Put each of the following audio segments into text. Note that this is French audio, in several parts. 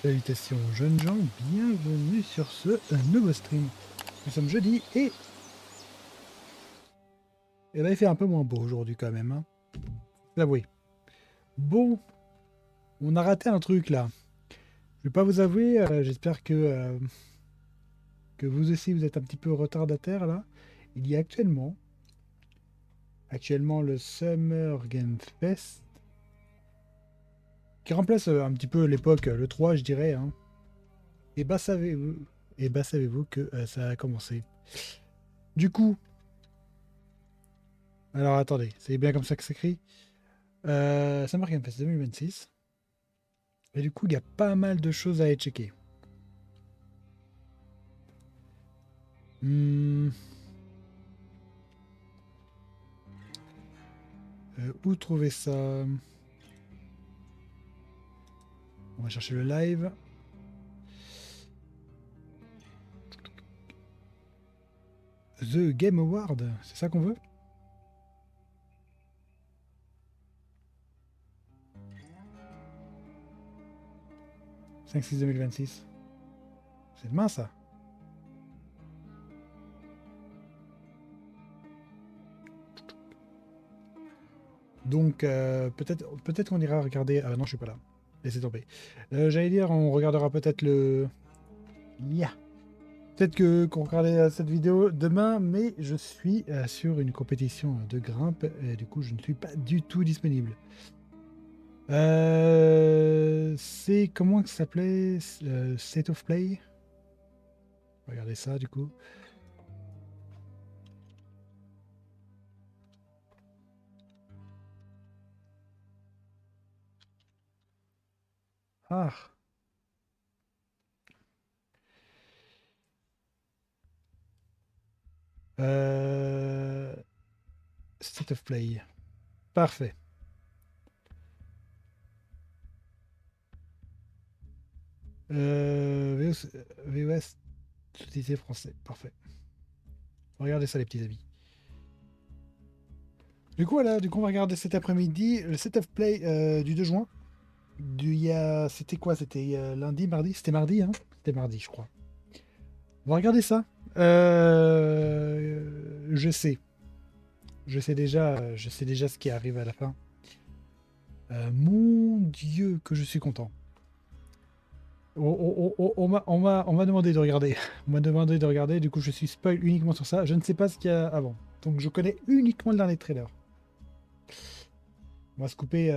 Salutations jeunes gens, bienvenue sur ce nouveau stream. Nous sommes jeudi et... Eh ben, il fait un peu moins beau aujourd'hui quand même, hein. L'avouer. Bon, on a raté un truc là. Je vais pas vous avouer, j'espère que vous aussi vous êtes un petit peu retardataire là. Il y a actuellement le Summer Game Fest qui remplace un petit peu l'époque, le 3 je dirais, hein. Et bah savez-vous que ça a commencé. Du coup, alors attendez, c'est bien comme ça que ça s'écrit. Summer Game Fest 2026. Et du coup, il y a pas mal de choses à aller checker. Hmm. Où trouver ça? On va chercher le live. The Game Award, c'est ça qu'on veut? « 5-6 2026. C'est demain ça. Donc peut-être qu'on ira regarder. Ah non, je suis pas là. Laissez tomber. J'allais dire, on regardera peut-être le. Yeah. Peut-être qu'on regardera cette vidéo demain, mais je suis sur une compétition de grimpe et du coup je ne suis pas du tout disponible. C'est comment que ça s'appelait, State of Play. Regardez ça du coup. Ah. State of Play. Parfait. VOS sous-titré français. Parfait. Regardez ça les petits amis. Du coup voilà, on va regarder cet après-midi le State of Play du 2 juin. C'était quoi? C'était lundi, mardi? C'était mardi, hein? C'était mardi, je crois. On va regarder ça. Je sais. Je sais déjà ce qui arrive à la fin. Mon Dieu, que je suis content. On m'a demandé de regarder. On m'a demandé de regarder, du coup je suis spoil uniquement sur ça. Je ne sais pas ce qu'il y a avant. Donc je connais uniquement le dernier trailer. On va se couper.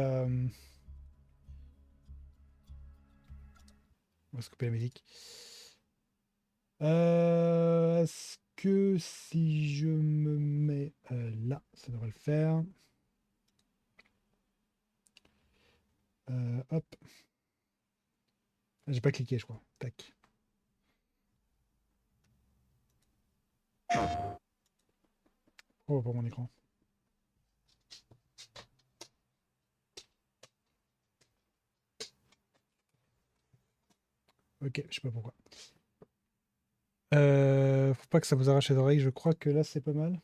On va se couper la musique. Est-ce que si je me mets là, ça devrait le faire. Hop. J'ai pas cliqué, je crois. Tac. Oh, pour mon écran. Ok, je sais pas pourquoi. Faut pas que ça vous arrache les oreilles. Je crois que là, c'est pas mal.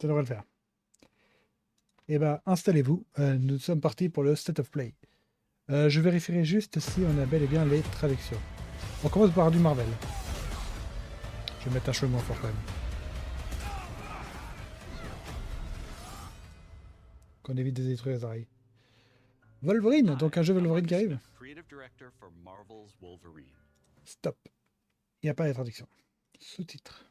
Ça devrait le faire. Eh ben, installez-vous. Nous sommes partis pour le State of Play. Je vérifierai juste si on a bel et bien les traductions. On commence par du Marvel. Je vais mettre un cheveu moins fort quand même. Qu'on évite de détruire les oreilles. Wolverine, donc un jeu Wolverine qui arrive. Stop. Il n'y a pas les traductions. Sous-titres.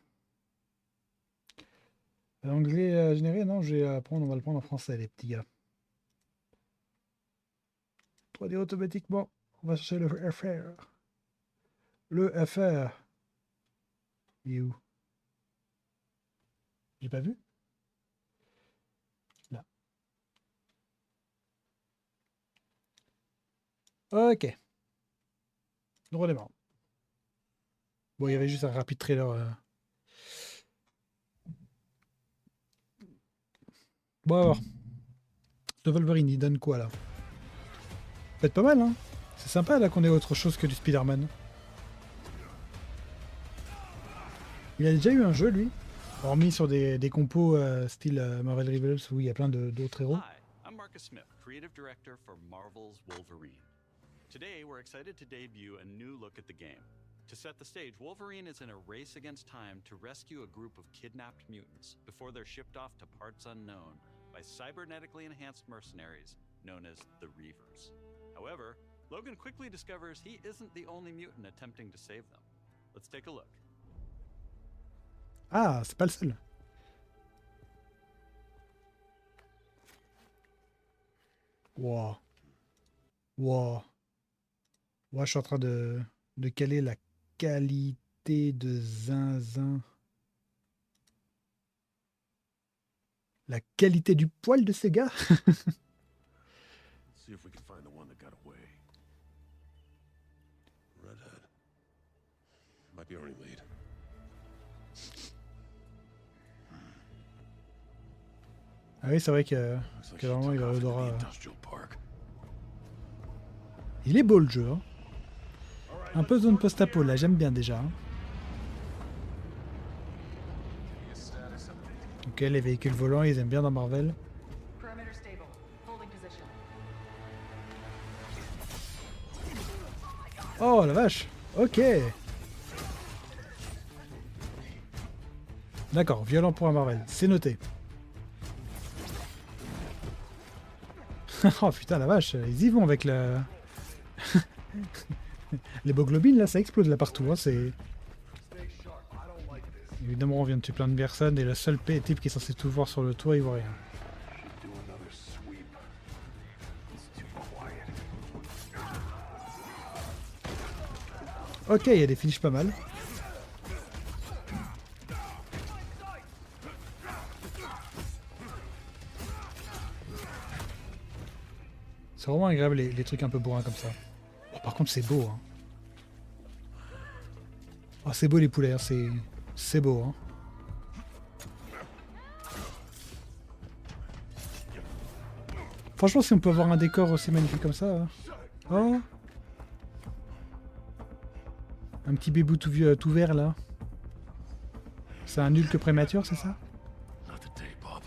L'anglais généré, non, on va le prendre en français, les petits gars. 3D automatiquement. On va chercher le FR. Le FR. Il est où? J'ai pas vu? Là. Ok. On redémarre. Bon, il y avait juste un rapide trailer. Bon, alors. Ce Wolverine, il donne quoi là? Ça peut être pas mal, hein? C'est sympa là qu'on ait autre chose que du Spider-Man. Il a déjà eu un jeu, lui. Hormis sur des compos style Marvel Rivals où il y a plein d'autres héros. Hi, I'm Marcus Smith, creative director for Marvel's Wolverine. Today, we're excited to debut a new look at the game. To set the stage, Wolverine is in a race against time to rescue a group of kidnapped mutants before they're shipped off to parts unknown by cybernetically enhanced mercenaries known as the Reavers. However, Logan quickly discovers he isn't the only mutant attempting to save them. Let's take a look. Ah, c'est pas le seul. Wow. Wow. Ouais, je suis en train de caler la qualité de zinzin. La qualité du poil de ces gars. See if we can find the one that got away. Redhead. Might be our only lead. Ah oui, c'est vrai que Looks like she vraiment il took va off into l'odorat. the industrial park. Il est beau le jeu. Hein. Un peu zone post-apo là, j'aime bien déjà. Hein. Ok, les véhicules volants, ils aiment bien dans Marvel. Perimeter stable. Holding position. Oh la vache. Ok. D'accord, violent pour un Marvel, c'est noté. Oh putain la vache, ils y vont avec le... Les boglobines là, ça explose là partout. Hein, c'est... Évidemment, on vient de tuer plein de personnes et le seul type qui est censé tout voir sur le toit, il voit rien. Do another sweep. It's too quiet. Ok, il y a des finishes pas mal. C'est vraiment agréable les trucs un peu bourrins comme ça. Oh, par contre, c'est beau. Hein. Oh, c'est beau les poulets, hein, c'est beau. Hein. Franchement, si on peut avoir un décor aussi magnifique comme ça. Hein. Oh. Un petit bébou tout vieux, tout vert là. C'est un Hulk prémature, c'est ça? Not today, Bob.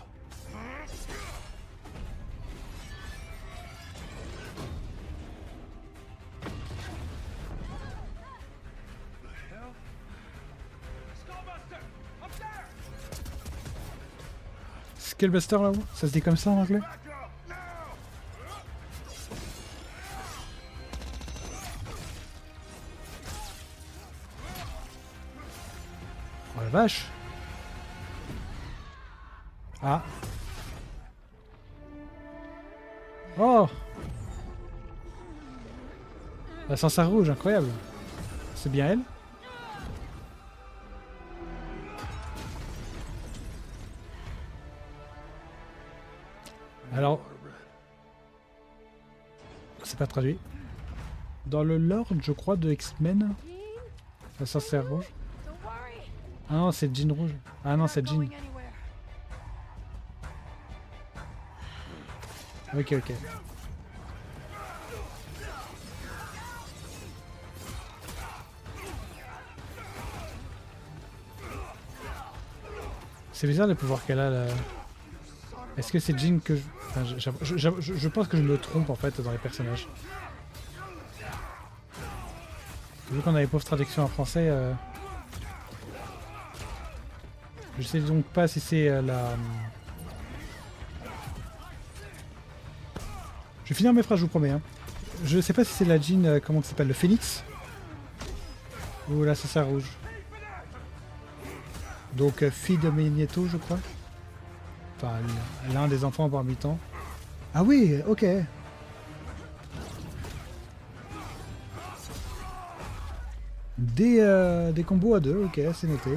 Skullbuster là-haut? Ça se dit comme ça en anglais? Oh la vache! Ah! Oh! La Sansa rouge, incroyable! C'est bien elle? Alors, c'est pas traduit. Dans le lore, je crois, de X-Men, la sorcière rouge. Ah non, c'est Jean rouge. Ah non, c'est Jean. Ok, ok. C'est bizarre le pouvoir qu'elle a là. Est-ce que c'est Jean que je... Enfin, je pense que je me trompe en fait dans les personnages. Vu qu'on a les pauvres traductions en français, je sais donc pas si c'est la... Je vais finir mes phrases, je vous promets. Hein. Je sais pas si c'est la Jean, comment ça s'appelle, le Phoenix ou la Sorcière rouge. Donc fille de Magneto, je crois. Enfin, l'un des enfants parmi tant. Ah oui, ok. Des combos à deux, ok, c'est noté.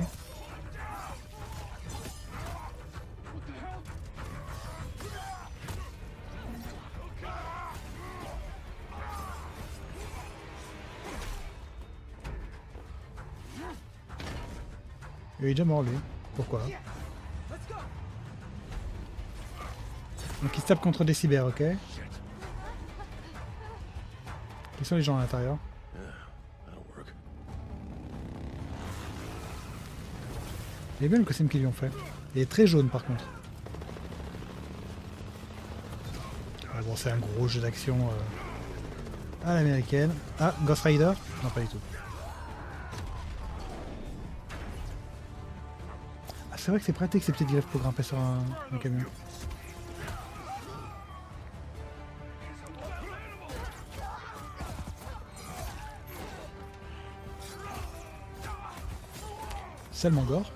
Il est déjà mort lui. Pourquoi? Donc il se tape contre des cyber, ok. Qui sont les gens à l'intérieur? That'll work. Il est bien le costume qu'ils lui ont fait. Il est très jaune par contre. Ah, bon, c'est un gros jeu d'action à l'américaine. Ah, Ghost Rider? Non, pas du tout. Ah, c'est vrai que c'est pratique ces petits griffes pour grimper sur un camion. Seulement gore.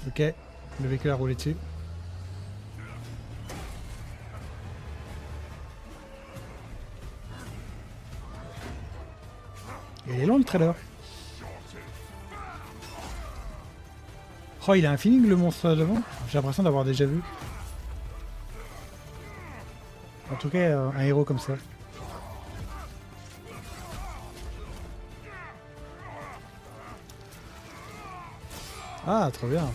Ok, le véhicule a roulé dessus. Et il est long le trailer. Oh, il a un feeling le monstre devant. J'ai l'impression d'avoir déjà vu. En tout cas, un héros comme ça. Ah, trop bien.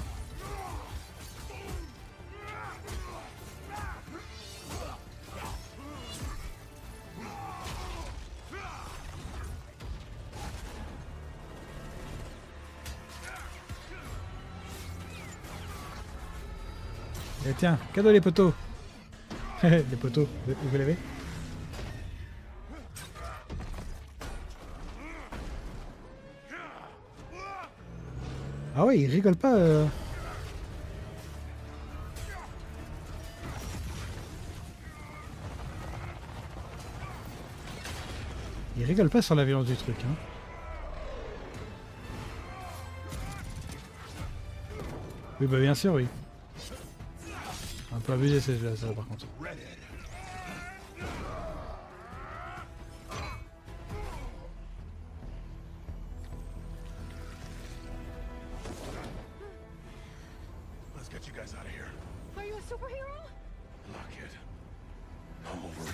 Et tiens, cadeau les poteaux. Les poteaux, vous l'avez? Ah ouais, il rigole pas. Il rigole pas sur la violence du truc. Hein. Oui, bah bien sûr, oui. Un peu abusé ça par contre. Let's get you guys out of here. Are you a superhero? Look, kid. I'm Wolverine.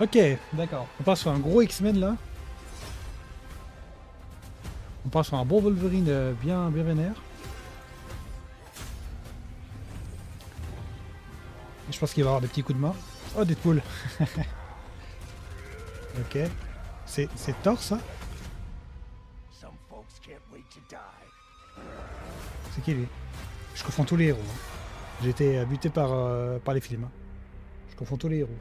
Ok, d'accord. On part sur un gros X-Men là. On part sur un bon Wolverine bien vénère. Et je pense qu'il va y avoir des petits coups de main. Oh, Deadpool. Ok. C'est Thor ça? Some folks can't wait to die. C'est qui lui? Je confonds tous les héros. Hein. J'ai été buté par les films. Hein. Je confonds tous les héros.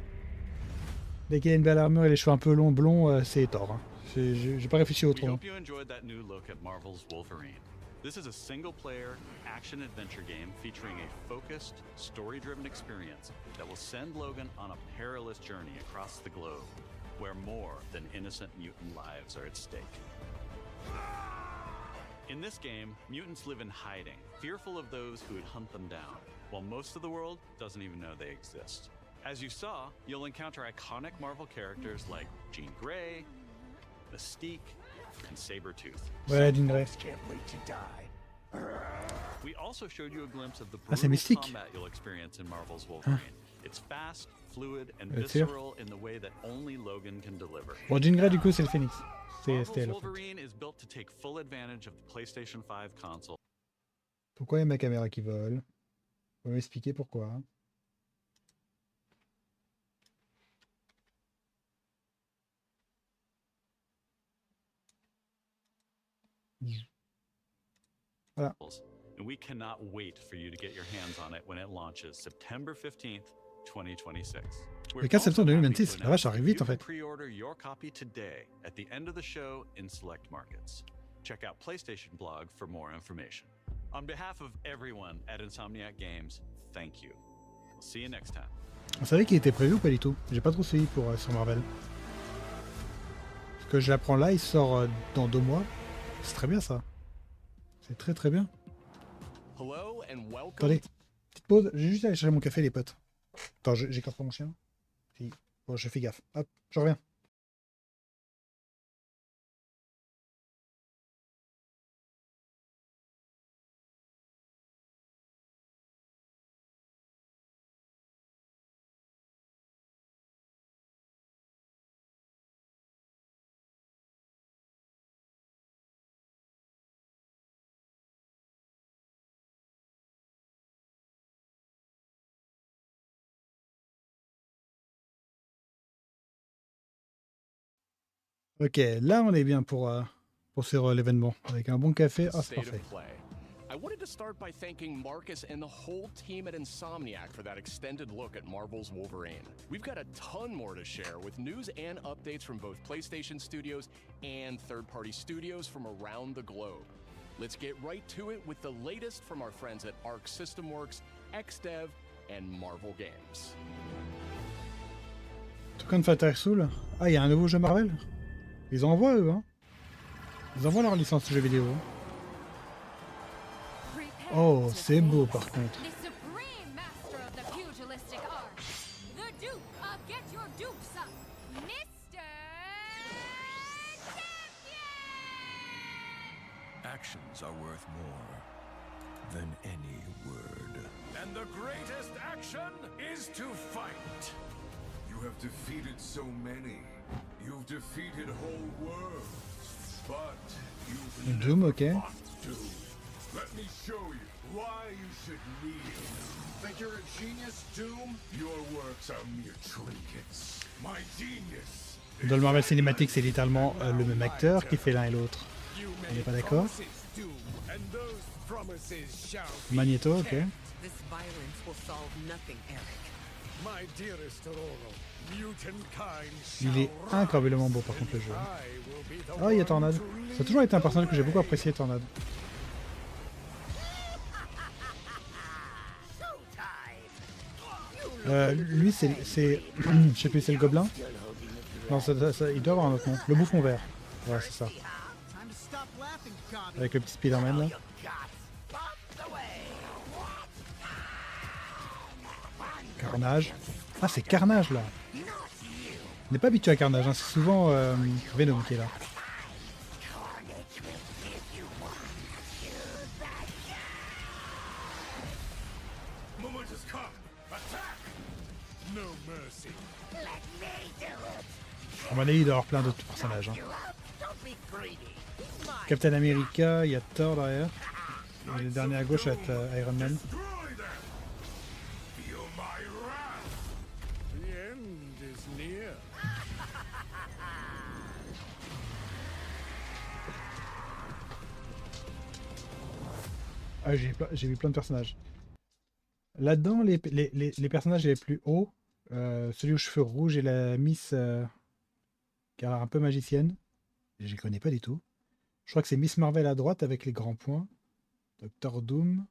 Dès qu'il a une belle armure et les cheveux un peu longs, blonds, c'est Thor. Hein. J'ai pas réfléchi We autrement. hope you enjoyed that new look at Marvel's Wolverine. This is a single-player, action-adventure game featuring a focused, story-driven experience that will send Logan on a perilous journey across the globe, where more than innocent mutant lives are at stake. In this game, mutants live in hiding, fearful of those who would hunt them down, while most of the world doesn't even know they exist. As you saw, you'll encounter iconic Marvel characters like Jean Grey, Mystique, and Sabretooth. Ouais, Jean Grey. Folks can't wait to die. We also showed you a glimpse of the Ah, c'est brutal Mystique. combat you'll experience in Marvel's Wolverine. It's fast, fluid, and Bien sûr. visceral in the way that only Logan can deliver. Bon, Jean Grey du coup c'est le Phoenix. C'était Marvel's elle. En fait. Wolverine is built to take full advantage of the PlayStation 5 console. Pourquoi il y a ma caméra qui vole? Vous m'expliquer pourquoi. Voilà. And we cannot wait for you to get your hands on it when it launches September 15th, 2026. We're Le 4 also septembre happy 2026, to la vache, ça arrive announce vite en you can fait. pre-order your copy today at the end of the show in select markets. Check out PlayStation Blog for more information. On behalf of everyone at Insomniac Games, thank you. We'll see you next time. On savait qu'il était prévu ou pas du tout? J'ai pas trop suivi pour sur Marvel. Parce que je l'apprends là, il sort dans 2 mois. C'est très bien ça. C'est très très bien. Hello and welcome. Attendez, petite pause, j'ai juste allé chercher mon café les potes. Attends, j'écarte pas mon chien. Si. Bon, je fais gaffe. Hop, je reviens. Ok, là on est bien pour ce l'événement. Avec un bon café, ah c'est State parfait. of play. I wanted to start by thanking Marcus and the whole team at Insomniac for that extended look at Marvel's Wolverine. We've got a ton more to share with news and updates from both PlayStation Studios and third-party studios from around the globe. Let's get right to it with the latest from our friends at Arc System Works, XDev, and Marvel Games. Toucan Fighter Soul. Ah, il y a un nouveau jeu Marvel. Ils envoient eux, hein. Ils envoient leur licence de jeux vidéo. Oh, c'est beau par contre. The supreme master of the pugilistic art, the Duke of Get Your Dukes Up, Mr. Champion! Actions are worth more than any word. And the greatest action is to fight. You have defeated so many. You've defeated whole worlds. But you've Doom, ok. fought Doom. Let me show you why you should kneel. Think you're a genius, Doom? Your works are mere trinkets. My genius. Dans le Marvel Cinematic, c'est littéralement le même acteur qui fait l'un et l'autre. On n'est pas d'accord? Magneto, ok. This violence will solve nothing, Eric. My dearest Roro, mutant kind Il est incroyablement beau par contre le jeu. Ah, il y a Tornade. Ça a toujours été un personnage que j'ai beaucoup apprécié, Tornade. Lui, c'est je sais plus, c'est le gobelin? Non, il doit avoir un autre nom. Le bouffon vert. Ouais, c'est ça. Avec le petit Spider-Man là. Carnage. Ah, c'est Carnage là. On n'est pas habitué à Carnage, hein. C'est souvent Venom qui est là. moment has come. Attack! No mercy. À mon avis, il doit y avoir plein d'autres personnages. Hein. Captain America, il y a Thor derrière. Et le dernier à gauche va être Iron Man. Destroy them. Feel my wrath. The end is near. Ah, j'ai vu plein de personnages. Là-dedans, les personnages les plus hauts, celui aux cheveux rouges et la Miss qui a l'air un peu magicienne. Je ne connais pas du tout. Je crois que c'est Miss Marvel à droite avec les grands points. Doctor Doom.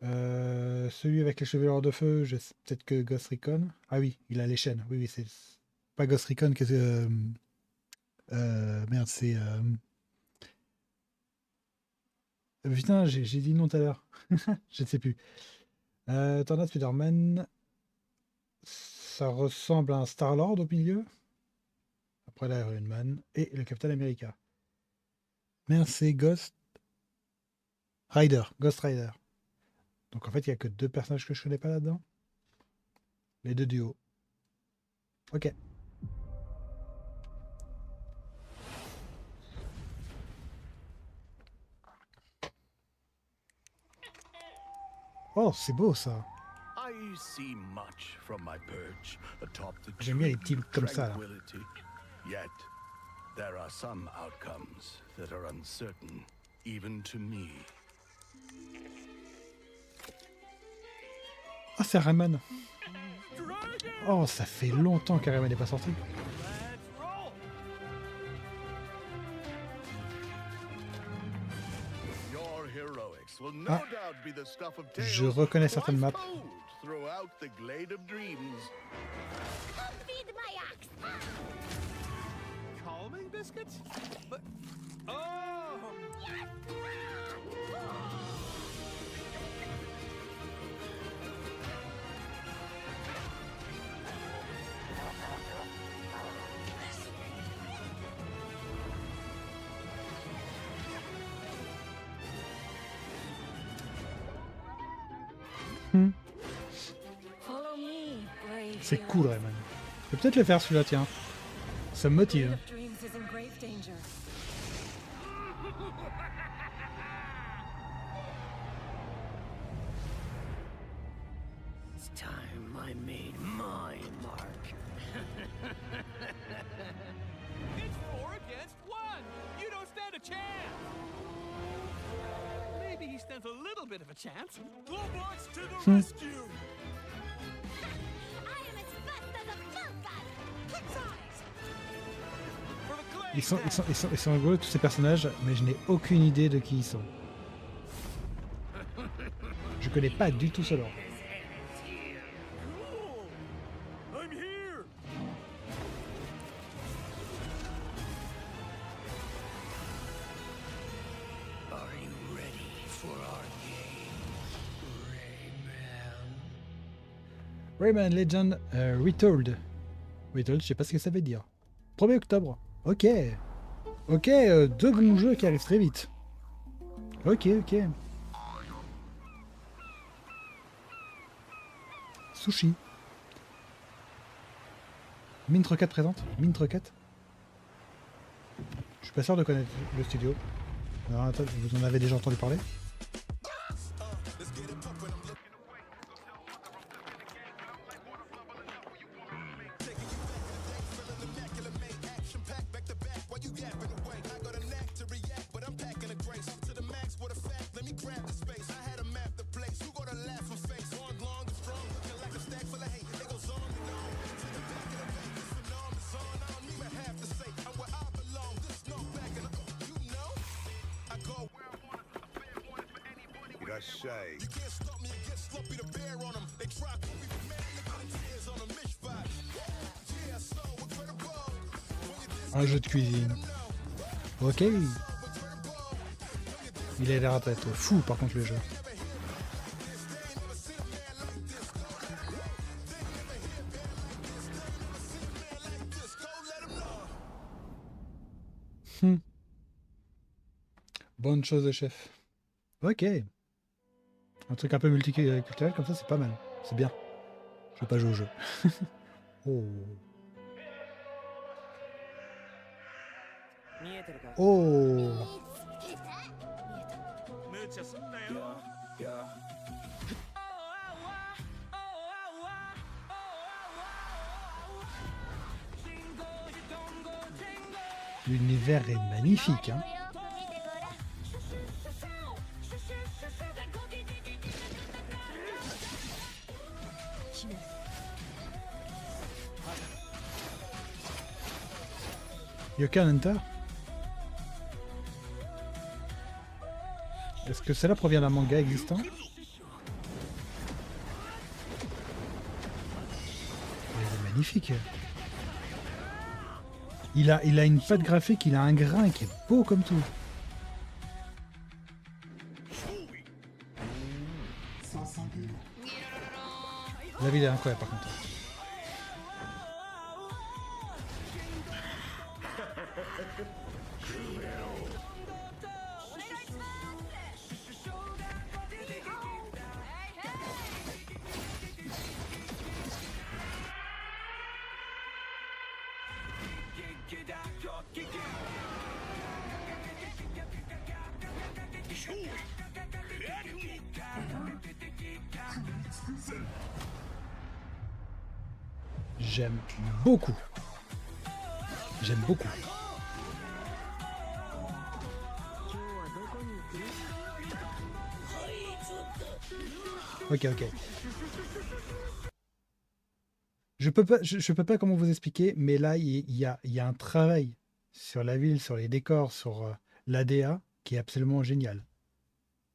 Celui avec les cheveux de feu, peut-être que Ghost Recon. Ah oui, il a les chaînes. Oui, c'est pas Ghost Recon que c'est. Merde, c'est. Putain, j'ai dit non tout à l'heure. Je ne sais plus. Tornade Spider-Man. Ça ressemble à un Star-Lord au milieu. Après l'Iron Man. Et le Captain America. Merde, c'est Ghost Rider. Ghost Rider. Donc en fait, il n'y a que deux personnages que je connais pas là-dedans. Les deux duos. Ok. Oh, c'est beau ça. I see much from my perch atop the J'aime bien les teams comme ça, là. tranquility. Yet there are some outcomes that are uncertain, even to me. Oh, c'est Rayman. Oh, ça fait longtemps que Rayman n'est pas sorti. Your heroics will no Ah. doubt be the stuff of Je tales reconnais certaines maps. twice told throughout the glade of dreams. Feed my axe! Calming biscuits? But oh, Follow me, brave C'est hero. cool, Rayman. Je vais peut-être le faire celui-là, tiens. Ça me motive. Of Dreams is in grave danger. It's time I made my mark. chance. Maybe he stands a little bit of a chance. Globots to the rescue. I am as fast as a falcon! Quick size. For the clay Ils sont rigolos tous ces personnages, mais je n'ai aucune idée de qui ils sont. Je connais pas du tout ce lore. Cool. I'm here. Are you ready for our game, Rayman? Rayman Legend Retold. Retold, je sais pas ce que ça veut dire. 1er octobre. Ok. Ok, deux bons jeux qui arrivent très vite. Ok, ok. Sushi. Mint 4 présente. Mint 4. Je suis pas sûr de connaître le studio. Alors, attends, vous en avez déjà entendu parler? Un jeu de cuisine. Ok. Il a l'air d'être fou par contre le jeu. Bonne chose de chef. Ok. Un truc un peu multiculturel comme ça, c'est pas mal. C'est bien. Je veux pas jouer au jeu. Oh. Oh. L'univers est magnifique, hein. Yokan Hunter. Est-ce que cela provient d'un manga existant? Il est magnifique. Il a une patte graphique, il a un grain qui est beau comme tout. La ville est incroyable par contre. J'aime beaucoup. J'aime beaucoup. Ok, ok. Je peux pas comment vous expliquer, mais là, il y a un travail sur la ville, sur les décors, sur l'ADA qui est absolument génial.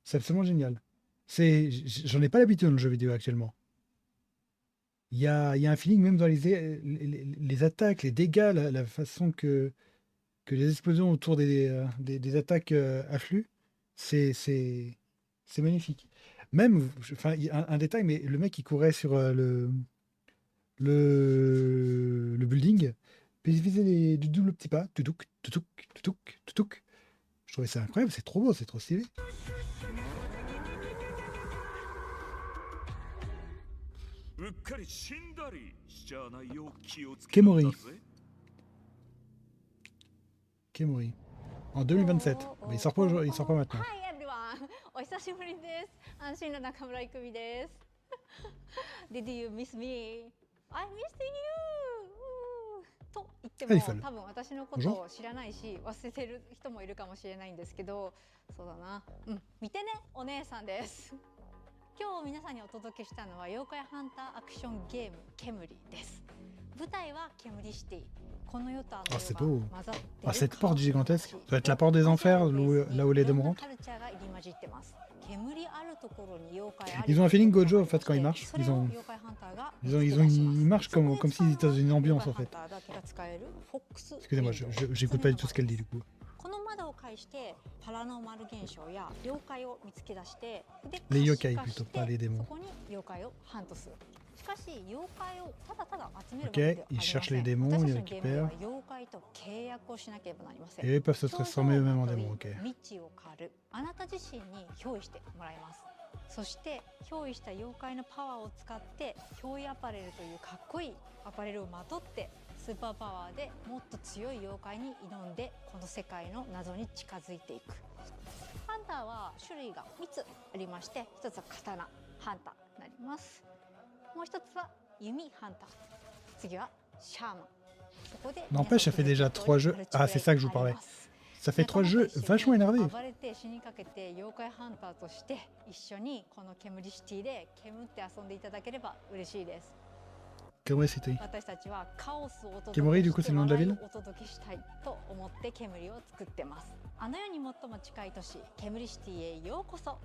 C'est absolument génial. J'en ai pas l'habitude dans le jeu vidéo actuellement. Il y a un feeling même dans les attaques, les dégâts, la façon que les explosions autour des attaques affluent, c'est magnifique. Même, enfin, il y a un détail, mais le mec qui courait sur le building, puis il faisait du double petit pas, toutouk, toutouk, toutouk, toutouk. Je trouvais ça incroyable, c'est trop beau, c'est trop stylé. Kemori. Kemori. En 2027. Mais il sort pas maintenant. Hi everyone! お久しぶりです。安心の中村いくみです。Did you miss me? I missed you! と言ってあいいもファル多分私のこ Bonjour とを知らないし忘れてる人もいるかもしれないんですけど、そうだな、見てねお姉さんです。今日皆さんにお届けしたのは妖怪ハンターアクションゲームケムリです。舞台はケムリシティ。この世とあの Ah, c'est 世 beau. が混ざってる Ah, cette porte カオスの gigantesque. 街。 Ça doit être la porte des enfers, là où les いろん démons な rentrent. カルチャーが入り混じってます。煙あるところに妖怪あり Ils ont un feeling Gojo en fait quand ils そ marchent. れを妖怪ハンターが見つけ Ils 出します marchent comme, そこ comme で使う s'ils étaient dans une のは ambiance en 妖怪 fait. ハンターだけが使えるフォックス Excusez-moi, j'écoute pas du tout ce qu'elle dit du coup. この窓を介してパラノーマル現象や妖怪を見つけ出してで Les 可 yokai 視化して plutôt, pas les démons. そこに妖怪をハントする。しかし妖怪をただただ集めるわ Ok, けではあり ils ません。 cherchent les démons, 私 ils たちのゲームでは récupèrent. 妖怪と契約をしなければなりません。 Et eux ils peuvent se transformer eux-mêmes en démons, ok. 道を狩るあなた自身に憑依してもらいます。そして憑依した妖怪のパワーを使って憑依アパレルというかっこいいアパレルをまとってスーパーパワーでもっと強い妖怪に挑んでこの世界の謎に近づいていく。ハンターは種類が3つありまして、1つは刀ハンターになります。もう1つは弓ハンター、次はシャーマン。そこで N'empêche, ça fait déjà 3 jeux. Ah, c'est ça que je vous parlais. Ça fait 3 jeux vachement énervés. 暴れて死にかけて妖怪ハンターとして一緒にこのケムリシティで煙って遊んでいただければ嬉しいです。 Quelle cité? 私たちはカオスをお届 Kémori, け du coup, し c'est て le nom de la 笑い ville? をお届けしたいと思って煙を作ってます。あの世に最も近い都市ケムリシティへようこそ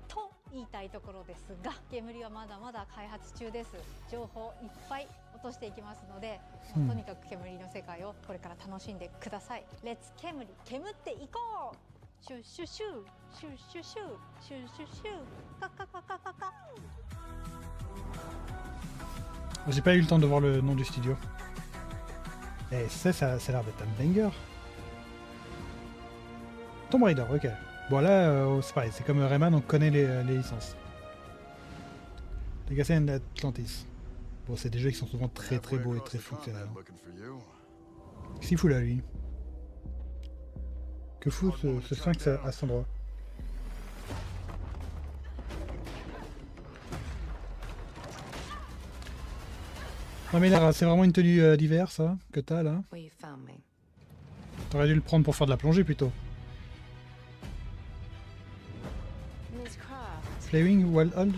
と言いたいところですが、煙はまだまだ開発中です。情報いっぱい落としていきますので、もうとにかく煙の世界をこれから楽しんでください。レッツ煙、煙っていこう。シュシュシュシュシュシュシュシュシュシュカカカカカカ。 J'ai pas eu le temps de voir le nom du studio. Et ça a l'air d'être un banger. Tomb Raider, ok. Bon là, c'est pareil, c'est comme Rayman, on connaît les licences. Legacy and Atlantis. Bon, c'est des jeux qui sont souvent très très beaux et très fonctionnels. Qu'est-ce qu'il fout là, lui? Que fout ce sphinx à cet endroit? Non mais là, c'est vraiment une tenue d'hiver, ça, que t'as là. T'aurais dû le prendre pour faire de la plongée plutôt. Flaming Wild Hull.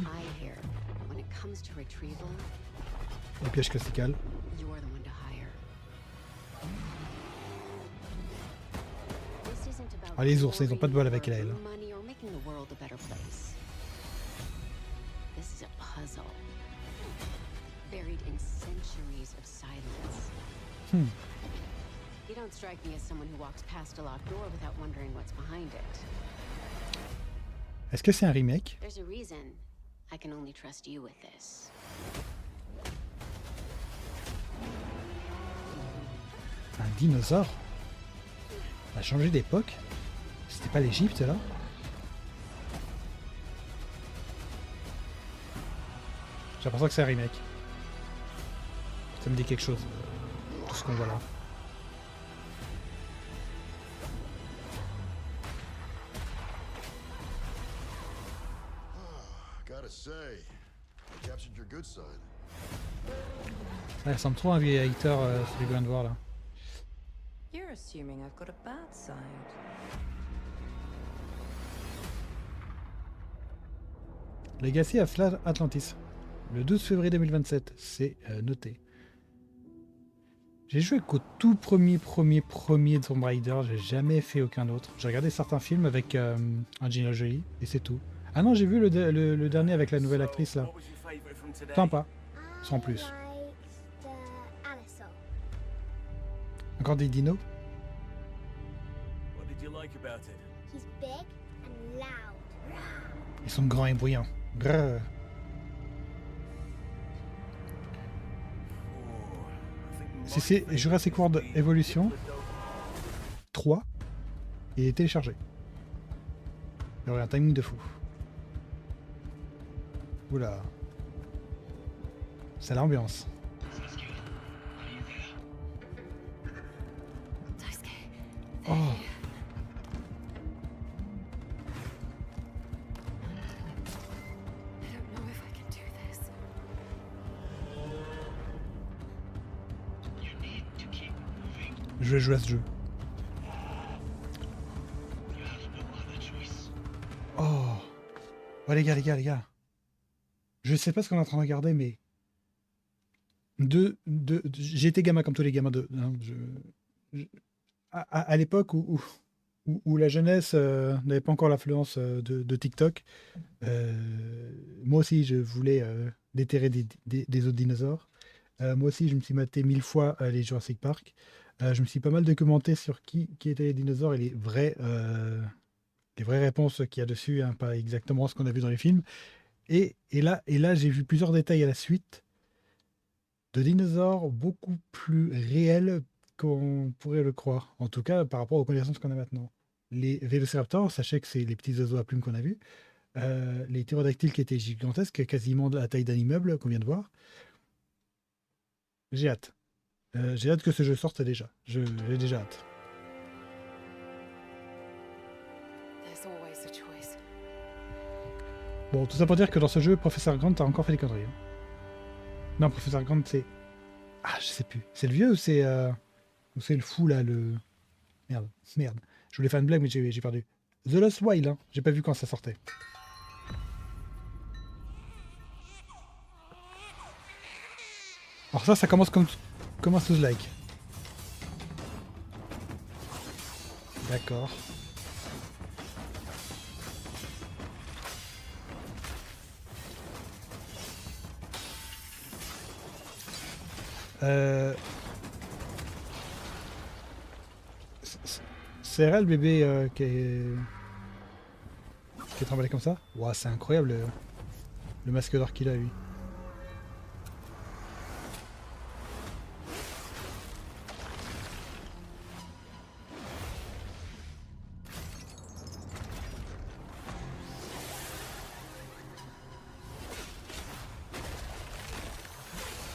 Les pièges classiques. Ah, les ours, ils ont pas de bol avec elle. Buried in centuries of silence. You don't strike me as someone who walks past a locked door without wondering what's behind it. Est-ce que c'est un remake? There's a reason I can only trust you with this. Un dinosaure? On a changé d'époque? C'était pas l'Égypte là? J'ai l'impression que c'est un remake. Ça me dit quelque chose, tout ce qu'on voit là. Ça ressemble trop à un vieil acteur, celui que je viens de voir là. You're assuming I've got a bad side. Legacy of Atlantis. Le 12 février 2027, c'est noté. J'ai joué qu'au tout premier de Tomb Raider, j'ai jamais fait aucun autre. J'ai regardé certains films avec Angelina Jolie, et c'est tout. Ah non, j'ai vu le dernier avec la nouvelle actrice là. Sympa, sans plus. Encore des dinos? Ils sont grands et bruyants. Grrr. C'est Jurassic World Evolution 3 et téléchargé. Il y aurait un timing de fou. Oula. C'est l'ambiance. Oh. Je vais jouer à ce jeu. Oh. Ouais les gars. Je sais pas ce qu'on est en train de regarder, mais... J'ai été gamin comme tous les gamins à l'époque où la jeunesse n'avait pas encore l'influence de TikTok, moi aussi je voulais déterrer des autres dinosaures. Moi aussi je me suis maté 1000 fois les Jurassic Park. Je me suis pas mal documenté sur qui étaient les dinosaures et les vraies réponses qu'il y a dessus, hein, pas exactement ce qu'on a vu dans les films. Et là j'ai vu plusieurs détails à la suite de dinosaures beaucoup plus réels qu'on pourrait le croire. En tout cas, par rapport aux connaissances qu'on a maintenant. Les vélociraptors, sachez que c'est les petits oiseaux à plumes qu'on a vus. Les ptérodactyles qui étaient gigantesques, quasiment de la taille d'un immeuble qu'on vient de voir. J'ai hâte. J'ai hâte que ce jeu sorte déjà. J'ai déjà hâte. Bon, tout ça pour dire que dans ce jeu, Professeur Grant a encore fait des conneries. Hein. Non, Professeur Grant, c'est... Ah, je sais plus. C'est le vieux ou c'est le fou, là, le... Merde. Je voulais faire une blague, mais j'ai perdu. The Lost Wild, hein. J'ai pas vu quand ça sortait. Alors ça commence comme un Souls-like. D'accord. C'est vrai le bébé qui est trimballé comme ça. Ouah, c'est incroyable le masque d'or qu'il a lui.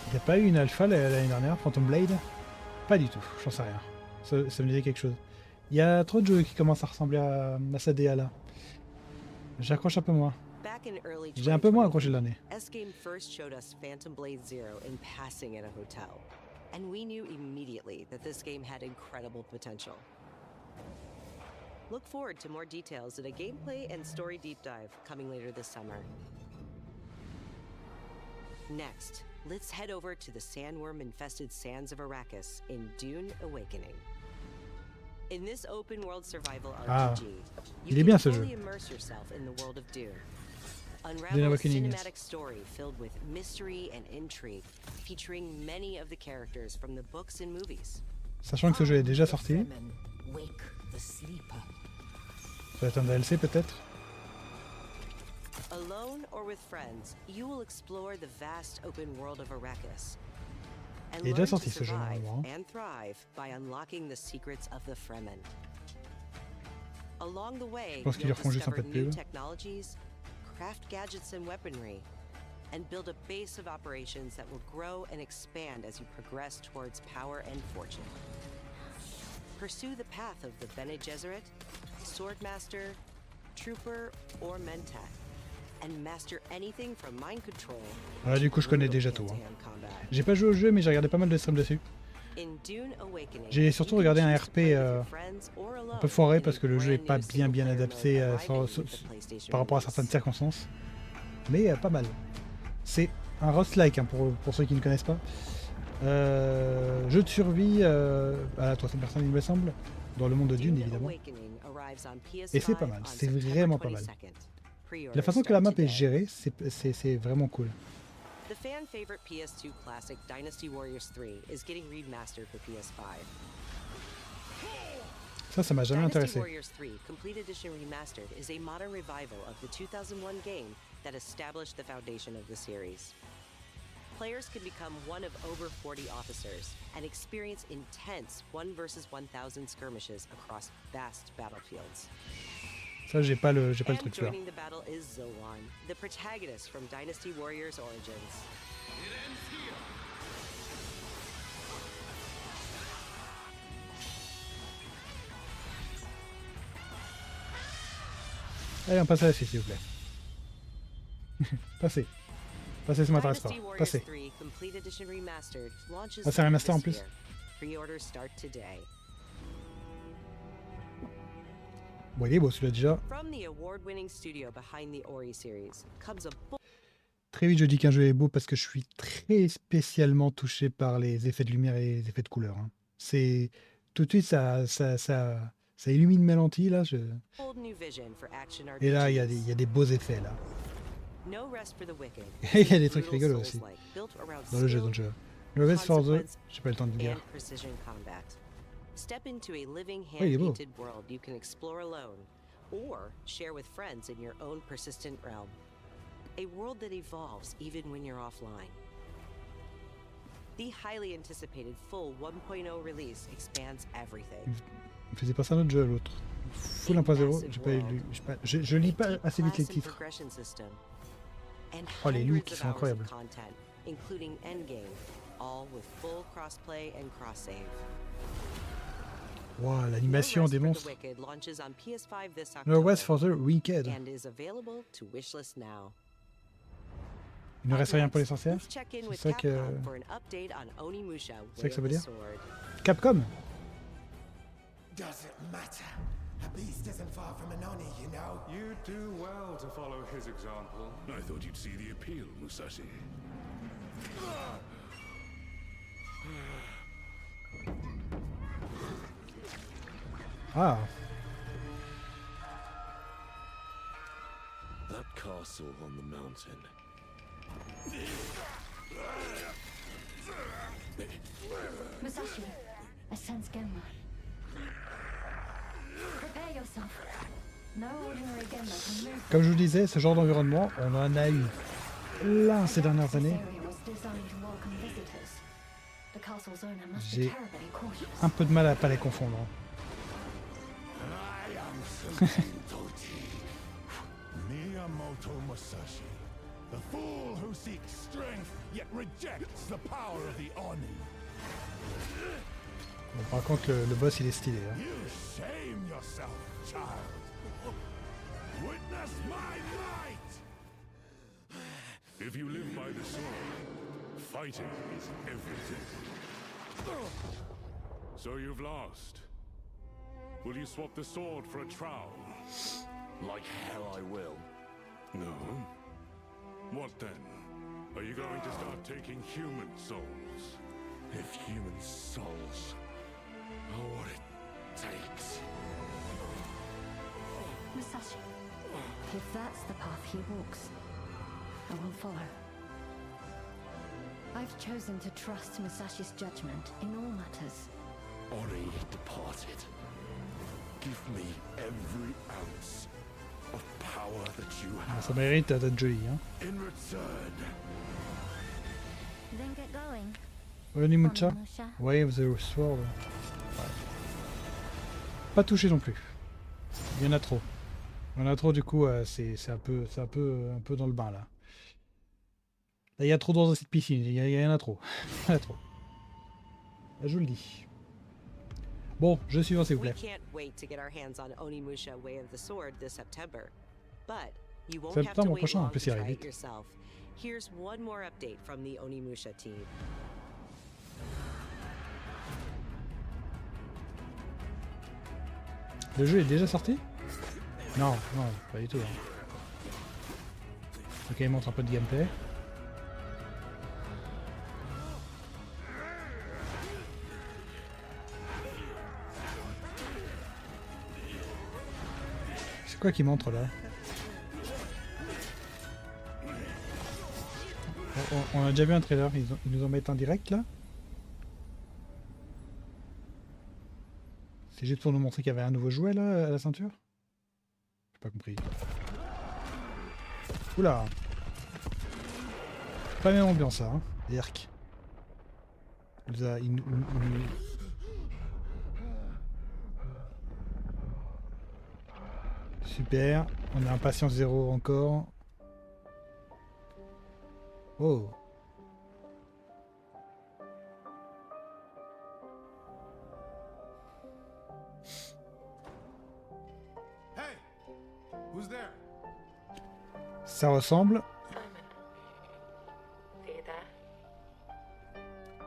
Il n'y a pas eu une alpha l'année dernière, Phantom Blade? Pas du tout, j'en sais rien. Ça me disait quelque chose. Il y a trop de jeux qui commencent à ressembler à sa DA là. J'accroche un peu moins. J'ai un peu moins accroché l'année. S-Game first showed us Phantom Blade Zero in passing at a hotel, and we knew immediately that this game had incredible potential. Look forward to more details in a gameplay and story deep dive coming later this summer. Next, let's head over to the sandworm-infested sands of Arrakis in Dune Awakening. In this open-world survival RPG, you can fully immerse yourself in the world of Dune. Unravel a cinematic story filled with mystery and intrigue, featuring many of the characters from the books and movies. Sachant que ce jeu est déjà sorti. Ça va être un DLC peut-être. Alone or with friends, you will explore the vast open world of Arrakis. Il est déjà sorti ce jeu normalement. And thrive by unlocking the secrets of the Fremen. Along the way, you'll discover new technologies, craft gadgets and weaponry, and build a base of operations that will grow and expand as you progress towards power and fortune. Pursue the path of the Bene Gesserit, Swordmaster, Trooper, or Mentat, and master anything from mind control. Ah, du coup, je connais déjà tout. Hein. J'ai pas joué au jeu, mais j'ai regardé pas mal de streams dessus. J'ai surtout regardé un RP un peu foiré parce que le jeu est pas bien adapté par rapport à certaines circonstances. Mais pas mal. C'est un roguelike hein, pour ceux qui ne connaissent pas. Jeu de survie à la troisième personne, il me semble, dans le monde de Dune évidemment. Et c'est pas mal, c'est vraiment pas mal. La façon que la map est gérée, c'est vraiment cool. The fan favorite PS2 classic Dynasty Warriors 3 is getting remastered for PS5. Ça m'a jamais intéressé. Dynasty Warriors 3 Complete Edition Remastered is a modern revival of the 2001 game that established the foundation of the series. Players can become one of over 40 officers and experience intense 1 versus 1000 skirmishes across vast battlefields. Ça, j'ai pas le truc là. Joining the battle is Zoan, the protagonist from Dynasty Warriors Origins. Allez, on passe à la suite, s'il vous plaît. Passez, ça m'intéresse pas. Passez. Ah, c'est un remaster en plus. Pre-orders start today. Bon, il est beau celui-là déjà. From the award-winning studio behind the Ori series comes a Très vite, je dis qu'un jeu est beau parce que je suis très spécialement touché par les effets de lumière et les effets de couleur. Hein. C'est tout de suite ça illumine mes lentilles là. bold new vision for action Et là, il y RPGs. a des beaux effets là. No rest for the wicked. Et il y a des trucs Brutal rigolos aussi Souls-like, built around dans le jeu. skill, Le West for the, consequence, j'ai pas eu le temps de dire. and precision combat. Step into a living Oh, il est beau. hand-painted world you can explore alone or share with friends in your own persistent realm. A world that evolves even when you're offline. The highly anticipated full 1.0 release expands everything. Il faisait pas ça notre jeu l'autre. Full 1.0, j'ai pas lu. Je lis pas assez vite les Class and titres. progression system. And Oh, les looks, hundreds ils of sont hours of incroyables. content, including endgame, all with full crossplay and cross-save. Wow, l'animation des No Rest monstres. for the Wicked launches on PS5 this No October West for the Wicked. and is available to wishlist now. Il ne reste rien pour les sorcières. Let's check in C'est with ça que Capcom for an update on Onimusha c'est ça que ça Way veut of the dire. Sword. Capcom. Does it matter? A beast isn't far from an Oni, you know. You do well to follow his example. I thought you'd see the appeal, Musashi. Ah, That castle on the mountain. Musashi, I sense Genma. Prepare yourself. No ordinary Genma can move. comme je vous disais, ce genre d'environnement, on en a eu plein ces dernières années. This area was designed to welcome visitors. The castle's owner must be J'ai terribly cautious. un peu de mal à pas les confondre. I am Sensei Tochi. Miyamoto Musashi. The fool who seeks strength yet rejects the power of the Oni. Bon, par contre, le boss, il est stylé. Hein. You shame yourself, child. Witness my might! If you live by the sword, fighting is everything. So you've lost. Will you swap the sword for a trowel? Like hell I will. No. What then? Are you going to start taking human souls? If human souls are what it takes. Musashi, if that's the path he walks, I will follow. I've chosen to trust Musashi's judgment in all matters. Ori departed. Give me every ounce of power that you Ah, have. ça mérite d'être joli. Hein. In return, Then get going. Onimusha, Onimusha. Way of the Sword. Ouais. Pas touché non plus. Il y en a trop. Il y en a trop, du coup, c'est un peu dans le bain là. Là, il y a trop d'eau dans cette piscine. Il y en a trop. Il y en a trop. Là, je vous le dis. Bon, je suis s'il vous We plaît. can't wait to get our hands on Onimusha Way of the Sword this September. But you won't have to Septembre wait prochain, en long plus, to il try arrive it vite. yourself. Here's one more update from the Onimusha team. Le jeu est déjà sorti? Non, non, pas du tout. Hein. Ok, il montre un peu de gameplay. C'est quoi qui montre là? On a déjà vu un trailer, ils nous en mettent un direct là? C'est juste pour nous montrer qu'il y avait un nouveau jouet là à la ceinture? J'ai pas compris. Oula! Pas la même ambiance ça, hein? Erk. Super, on est impatient 0 encore. Oh! Hey! Who's there? Ça ressemble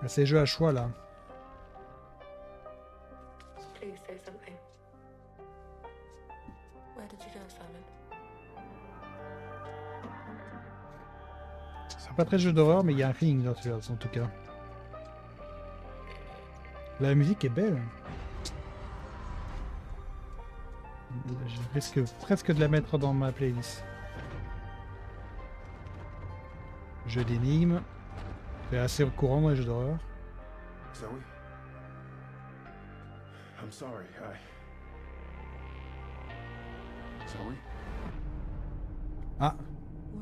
à ces jeux à choix là. C'est pas très jeu d'horreur, mais il y a un feeling dans celui-là, en tout cas. La musique est belle. Je risque presque de la mettre dans ma playlist. Jeu d'énigmes. C'est assez courant dans les jeux d'horreur. Zoe? I'm sorry, Zoe? Ah,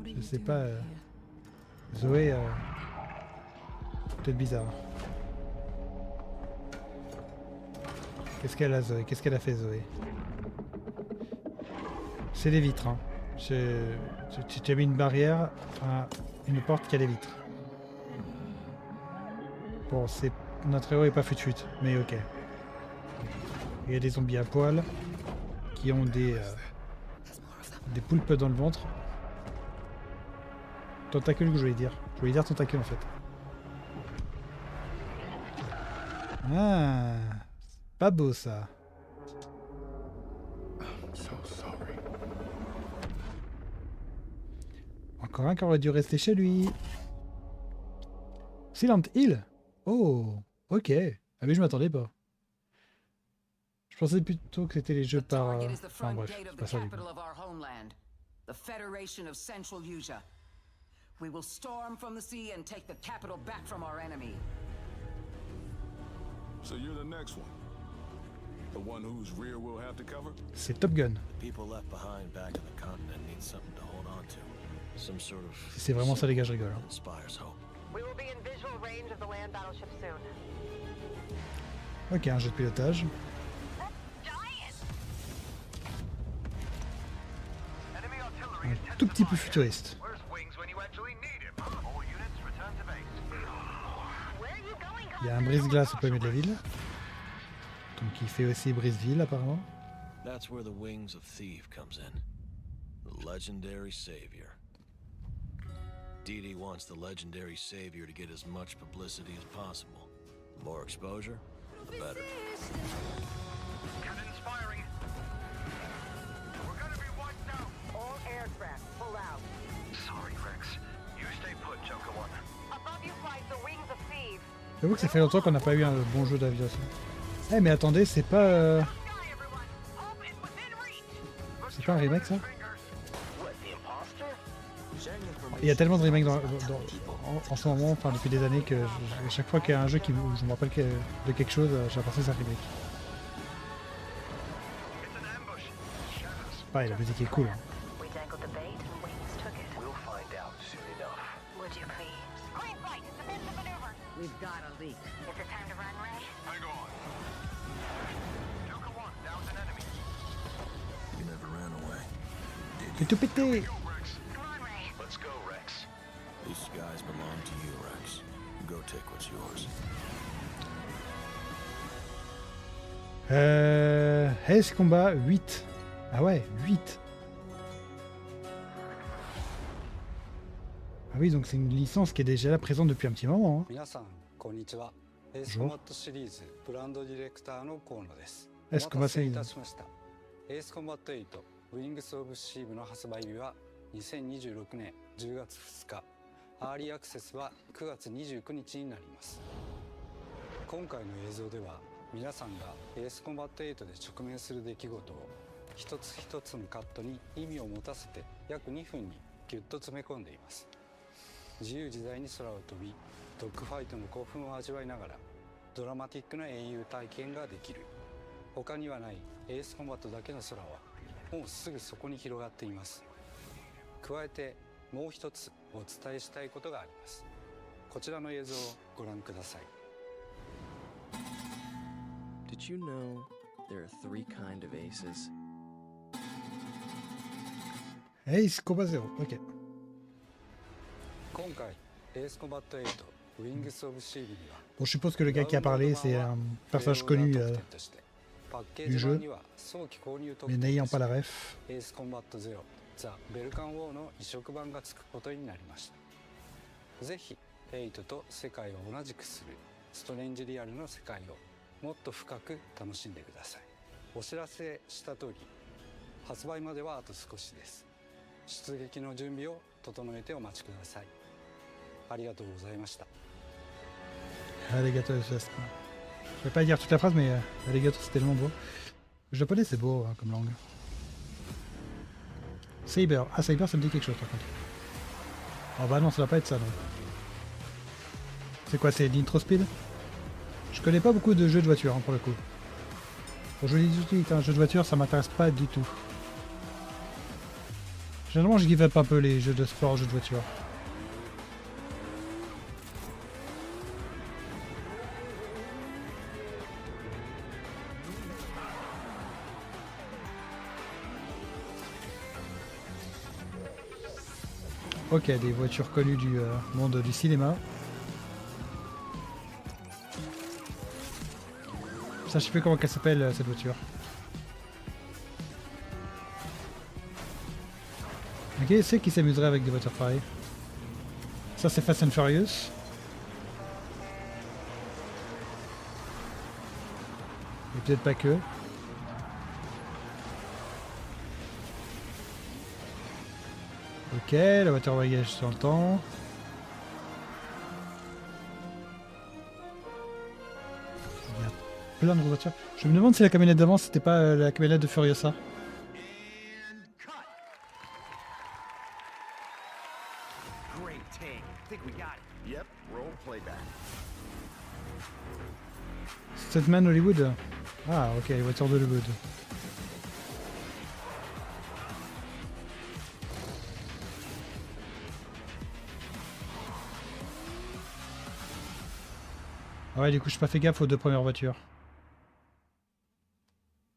je sais pas. Zoé, peut-être bizarre. Qu'est-ce qu'elle a, Zoé? Qu'est-ce qu'elle a fait, Zoé? C'est des vitres, hein. Tu as mis une barrière à une porte qui a des vitres. Bon, c'est notre héros est pas fut-fut, mais ok. Il y a des zombies à poil qui ont des poulpes dans le ventre. Tentacules que je voulais dire. Je voulais dire tentacules en fait. Ah, pas beau ça. Encore un qui aurait dû rester chez lui. Silent Hill. Oh, ok. Ah mais je m'attendais pas. Je pensais plutôt que c'était les jeux par... Enfin bref, c'est pas ça du coup. The Federation of Central Usia. We will storm from the sea and take the capital back from our enemy. So you're the next one? The one whose rear we'll have to cover? C'est Top Gun. The people left behind back on the continent need something to hold on to. Some sort of... Si c'est vraiment ça les gars, je rigole. Inspires hope. We will be in visual range of the land battleship soon. Ok, un jeu de pilotage. Un tout petit peu futuriste. Il y a un brise-glace au premier de la ville. Donc il fait aussi brise-ville apparemment. That's where the Wings of Thief comes in. The legendary savior. Dee Dee wants the legendary savior to get as much publicity as possible. The more exposure, the better. Cannons firing. We're gonna be wiped out. All aircraft, pull out. Sorry, Rex. You stay put, Joker One. Above you flies the Wings of Thieves. J'avoue que ça fait longtemps qu'on n'a pas eu un bon jeu d'aviation. Eh mais attendez, c'est pas... C'est pas un remake ça? Il y a tellement de remakes en ce moment, enfin depuis des années, que à chaque fois qu'il y a un jeu où je me rappelle de quelque chose, j'ai l'impression que c'est un remake. Pareil, la musique est cool. Hein. We've got a leak. Is it time to run, Ray? Hang on. Joker One, down's an enemy. You never ran away. C'est tout pété! Let's go, Rex. These skies belong to you, Rex. Go take what's yours. Ace Combat 8. Ah ouais, 8. Ah oui, donc c'est une licence qui est déjà là présente depuis un petit moment. Hein. Bonjour. Ace Combat 8. Ace Combat 8 Wings of Steel の発売日は2026年10月2日、アーリーアクセスは9月29日になります。今回の映像では皆さんがエースコンバット8で直面する出来事を一つ一つのカットに意味を持たせて約2分にギュッと詰め込んでいます。自由自在に空を飛び、ドッグファイトの興奮を味わいながらドラマティックな英雄体験ができる。他にはないエースコンバットだけの空はもうすぐそこに広がっています。加えてもう一つお伝えしたいことがあります。こちらの映像をご覧ください。Did you know there are 3 kinds of aces? Ace Combat 0, ok. 今回エースコンバット8 Wings of Steel には Bon, je suppose que le gars qui a parlé, c'est un personnage connu du jeu, mais n'ayant pas la ref. エースコンバット0ザ・ベルカンウォーの移植版がつくことになりました。ぜひ8と世界を同じくするストレンジリアルの世界をもっと深く楽しんでください。お知らせした通り発売まではあと少しです。出撃の準備を整えてお待ちください。ありがとうございました。Alligator geste. Je vais pas dire toute la phrase, mais alligator c'est tellement beau. Le japonais c'est beau hein, comme langue. Saber. Ah, Saber ça me dit quelque chose par contre. Oh bah non, ça va pas être ça non. C'est quoi, c'est l'Intro Speed? Je connais pas beaucoup de jeux de voiture hein, pour le coup. Pour je dis tout de suite, un jeu de voiture ça m'intéresse pas du tout. Généralement je give up un peu les jeux de sport, jeux de voiture. Ok, des voitures connues du monde du cinéma. Ça, je sais plus comment qu'elle s'appelle cette voiture. Ok, c'est qui s'amuserait avec des voitures pareilles. Ça, c'est Fast and Furious. Et peut-être pas que. Ok, la voiture voyage sur le temps. Il y a plein de voitures. Je me demande si la camionnette d'avant c'était pas la camionnette de Furiosa. Stuntman Hollywood. Ah ok, les voitures d'Hollywood. Ouais, du coup, je n'ai pas fait gaffe aux deux premières voitures.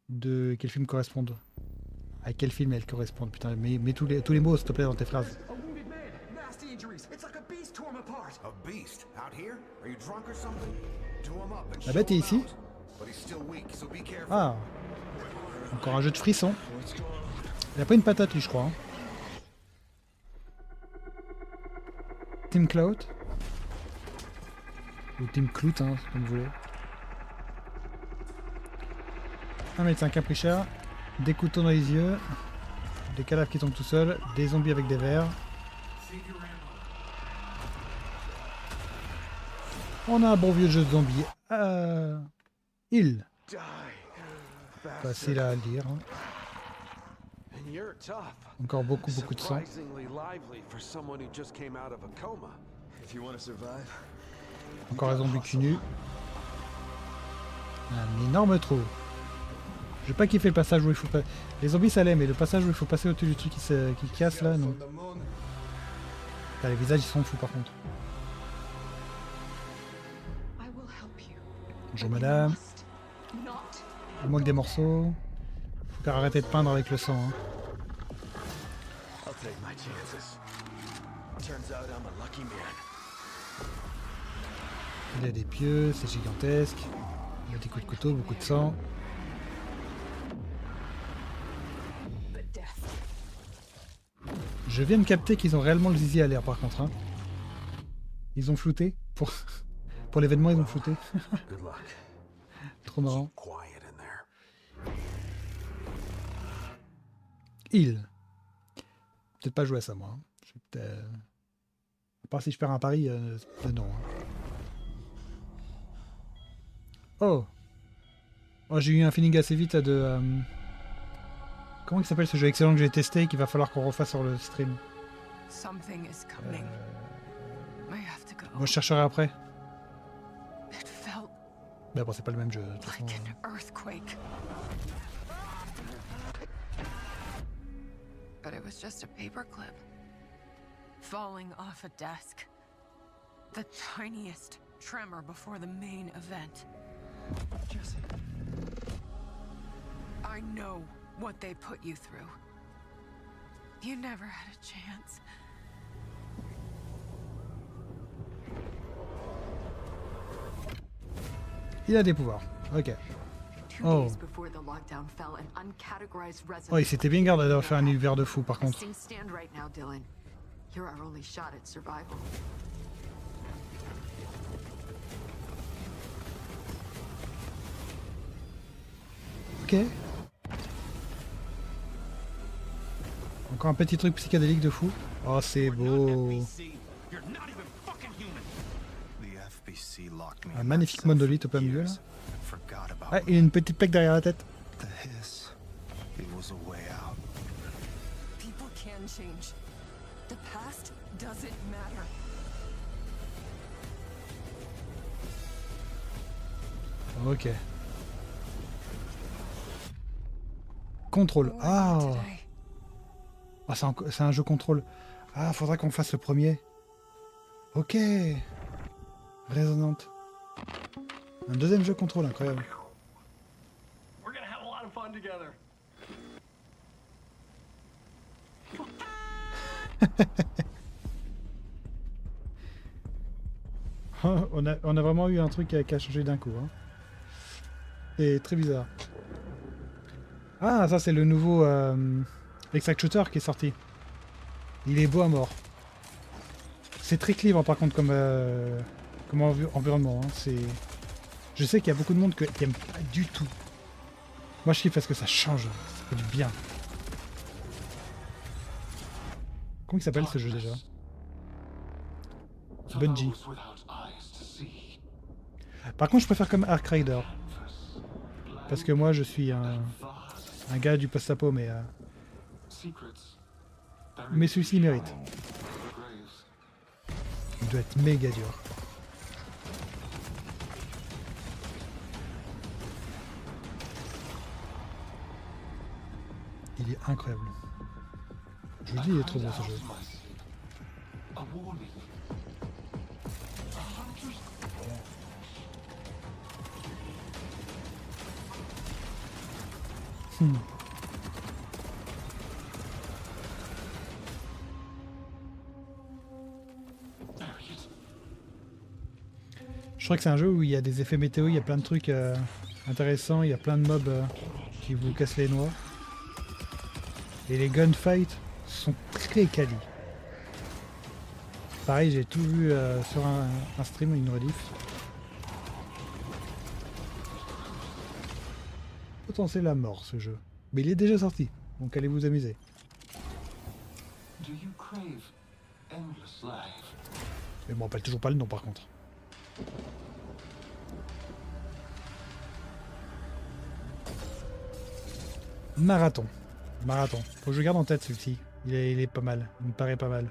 De quel film correspondent? À quel film elles correspondent? Putain, mets tous les mots, s'il te plaît, dans tes phrases. La bête est ici? Ah. Encore un jeu de frisson. Il a pas une patate, lui, je crois. Hein. Team Cloud. Ou Team Clout, hein, comme vous voulez. Un médecin caprichat, des couteaux dans les yeux, des cadavres qui tombent tout seuls, des zombies avec des verres. On a un bon vieux jeu de zombies. Facile à lire. Hein. Encore beaucoup de sang. Encore un zombie cul nu. Un énorme trou. J'ai pas kiffé le passage où il faut pas... Les zombies ça allait, mais le passage où il faut passer au-dessus du truc qui casse là, non. Là, les visages ils sont fous par contre. Bonjour madame. Il manque des morceaux. Faut faire arrêter de peindre avec le sang. Hein. Il y a des pieux, c'est gigantesque. Il y a des coups de couteau, beaucoup de sang. Je viens de capter qu'ils ont réellement le zizi à l'air par contre. Hein. Ils ont flouté. Pour l'événement, ils ont flouté. Trop marrant. Peut-être pas jouer à ça moi. Hein. À part si je perds un pari, non. Hein. Oh, j'ai eu un feeling assez vite de... Comment il s'appelle ce jeu excellent que j'ai testé et qu'il va falloir qu'on refasse sur le stream? Moi je chercherai après. Mais bon, c'est pas le même jeu de toute façon. But it was just a paperclip falling off a desk. The tiniest tremor before the main event. Jesse. I know what they put you through. You never had a chance. Il a des pouvoirs. Ok. Oh. Oh, il s'était bien gardé d'avoir fait un univers de fou par contre. Ok. Encore un petit truc psychédélique de fou. Oh, c'est beau. DC locked me Un in magnifique that cell monolithe au for plein milieu là. years and forgot about Ah, il a une petite pec derrière la tête. the hiss. It was a way out. People can change. The past doesn't matter. Ok. Contrôle. Ah. Ah, c'est un jeu contrôle. Ah, faudra qu'on fasse le premier. Ok. Résonante. Un deuxième jeu contrôle, incroyable. We're gonna have a lot of fun together. on a vraiment eu un truc qui a changé d'un coup. Hein. C'est très bizarre. Ah, ça c'est le nouveau Exact Shooter qui est sorti. Il est beau à mort. C'est très clivant par contre comme environnement. Hein. Je sais qu'il y a beaucoup de monde qui aime pas du tout. Moi je kiffe parce que ça change. Ça fait du bien. Comment il s'appelle ce jeu déjà? Bungie. Par contre je préfère comme Ark Rider. Parce que moi je suis un gars du post-apo mais celui-ci il mérite. Il doit être méga dur. Il est incroyable. Je vous dis, il est trop beau ce jeu. Je crois que c'est un jeu où il y a des effets météo, il y a plein de trucs intéressants, il y a plein de mobs qui vous cassent les noix. Et les gunfights sont très quali. Pareil, j'ai tout vu sur un stream, une rediff. Autant c'est la mort ce jeu. Mais il est déjà sorti, donc allez vous amuser. Mais bon, on rappelle toujours pas le nom par contre. Marathon. Marathon. Faut que je garde en tête celui-ci. Il est pas mal. Il me paraît pas mal.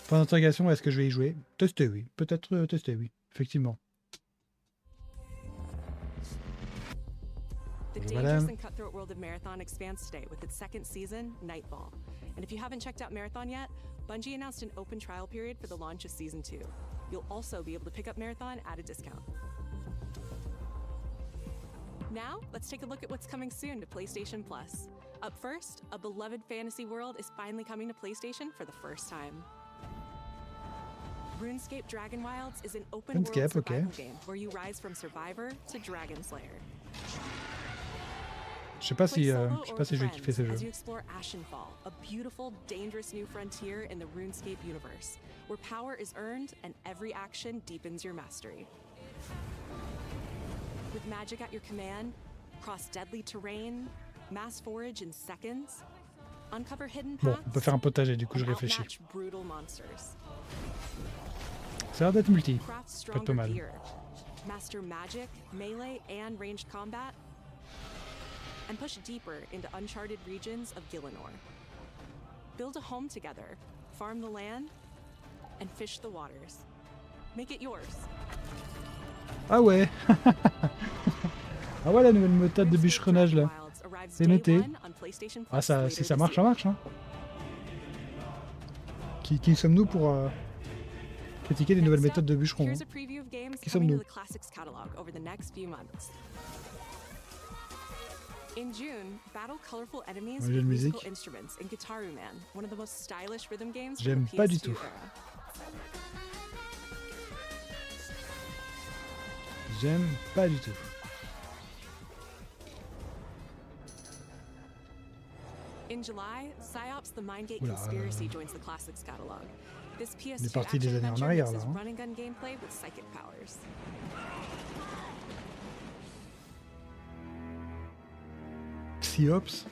Point d'interrogation, est-ce que je vais y jouer? Tester, oui. Peut-être tester, oui. Effectivement. The dangerous and cutthroat world of Marathon expands today with its second season, Nightfall. And if you haven't checked out Marathon yet, Bungie announced an open trial period for the launch of Season 2. You'll also be able to pick up Marathon at a discount. Now, let's take a look at what's coming soon to PlayStation Plus. Up first, a beloved fantasy world is finally coming to PlayStation for the first time. RuneScape Dragon Wilds is an open world survival game where you rise from survivor to dragon slayer. Je sais pas si je vais kiffer ce jeu. As you explore Ashenfall, a beautiful, dangerous new frontier in the RuneScape universe, where power is earned and every action deepens your mastery. With magic at your command, cross deadly terrain, mass forage in seconds, uncover hidden paths, bon, on peut faire un potager, du coup je réfléchis. Brutal monsters. Ça a l'air d'être multi. Craft Pas mal. gear, master magic, melee, and ranged combat, and push deeper into uncharted regions of Gielinor. Build a home together, farm the land, and fish the waters. Make it yours. Ah ouais. Ah ouais, la nouvelle méthode de bûcheronnage là. C'est noté. Ah ça, si ça marche, ça marche. Hein. Qui sommes-nous pour critiquer les nouvelles méthodes de bûcheron? Hein. Qui sommes-nous? In June, battle colorful enemies jeu de with musique. musical instruments in Guitaru Man, one of the most stylish rhythm games from J'aime the pas PS2 du tout. era. J'aime pas du tout. In July, Psyops the Mindgate Oula, Conspiracy joins the Classics catalog. This on est PS2 parti des action années en adventure arrière là. mixes Hein. run and gun gameplay with psychic powers. Psyops.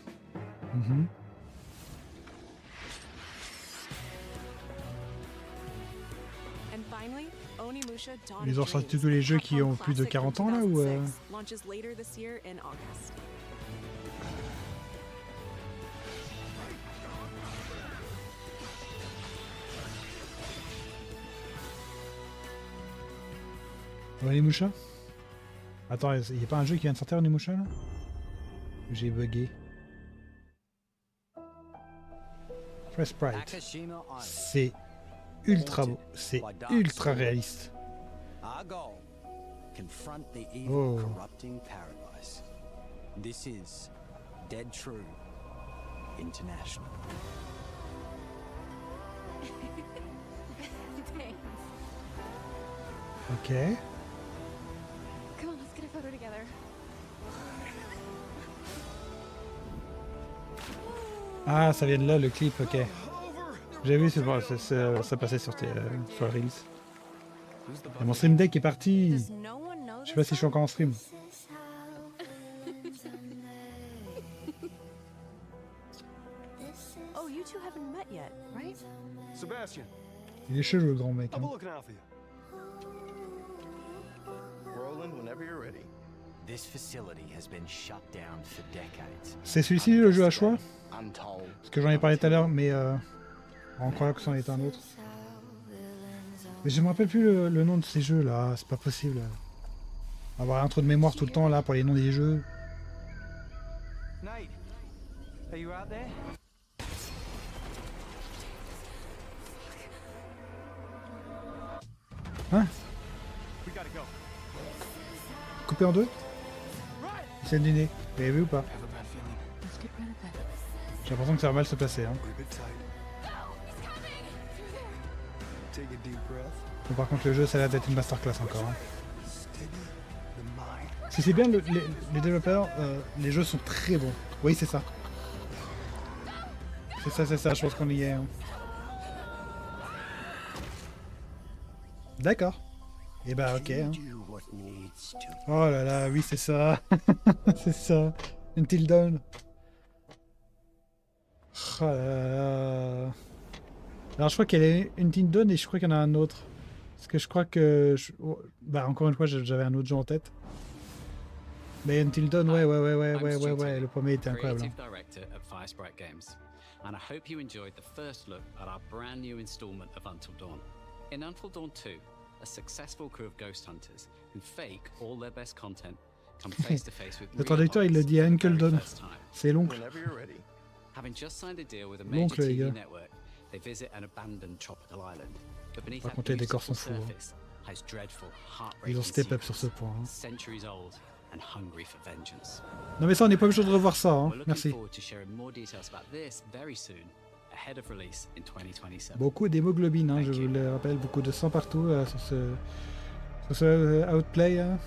And Finally, Onimusha Dawn Ils ont of sorti Dreams, tous les jeux qui Capcom ont plus de classic 40 from ans là ou 2006, launches later this year in August. Onimusha? Attends, il n'y a pas un jeu qui vient de sortir Onimusha là? J'ai bugué. Fresh Sprite. C'est ultra beau, c'est ultra réaliste. Our goal, confront the evil Oh. corrupting paradise. This is Dead True International. Thanks. Ok. Come on, let's get a photo together. Ah, ça vient de là le clip, ok. J'ai vu, ça passait sur Reels. Et mon stream deck est parti. Je sais pas si je suis encore en stream. Oh, you two haven't met yet, right? Sebastian, Il est chelou le grand mec. I've hein. been looking out for you. Roland, whenever you're ready. This facility has been shut down for decades. C'est celui-ci le jeu à choix? Untold. Parce que j'en ai parlé tout à l'heure, mais en croyant que c'en était un autre. Mais je me rappelle plus le nom de ces jeux là, c'est pas possible. Avoir un trou de mémoire tout le temps là pour les noms des jeux. Nate, are you out there? Hein? We gotta go. Coupé en deux? C'est du nez. Vous avez vu ou pas? Let's get rid of it. J'ai l'impression que ça va mal se passer. Hein. Take a deep breath. Bon, par contre le jeu ça a l'air d'être une masterclass encore. Hein. Steady the mind. Si c'est bien les développeurs, les jeux sont très bons. Oui c'est ça. C'est ça, je pense qu'on y est. Hein. D'accord. Et bah ok. Hein. Oh là là, oui c'est ça. C'est ça. Until Dawn. Oh là là. Alors je crois qu'elle est Until Dawn et je crois qu'il y en a un autre. Parce que je crois que... Bah encore une fois j'avais un autre jeu en tête. Mais Until Dawn, ouais, le premier était incroyable. Hein. Creative Director at Firesprite Games, and I hope you enjoyed the first look at our brand new installment of Until Dawn. In Until Dawn 2, a successful crew of ghost hunters who fake all their best content come face to face with Le traducteur il le dit à Uncle Dawn. C'est l'oncle. Having just signed a deal with a L'oncle, major les TV gars. network, they visit an abandoned tropical island. But beneath Par that contre les décors sont beautiful fous. Hein. surface hides dreadful, Ils heartbreaking ont step up secrets, sur ce point. Hein. centuries old and hungry for vengeance. Non mais ça on n'est pas obligé de revoir ça. Hein. We're looking Merci. forward to sharing more details about this very soon, ahead of release in 2027. Beaucoup d'hémoglobine, hein, je vous le rappelle, beaucoup de sang partout sur ce outplay. Hein.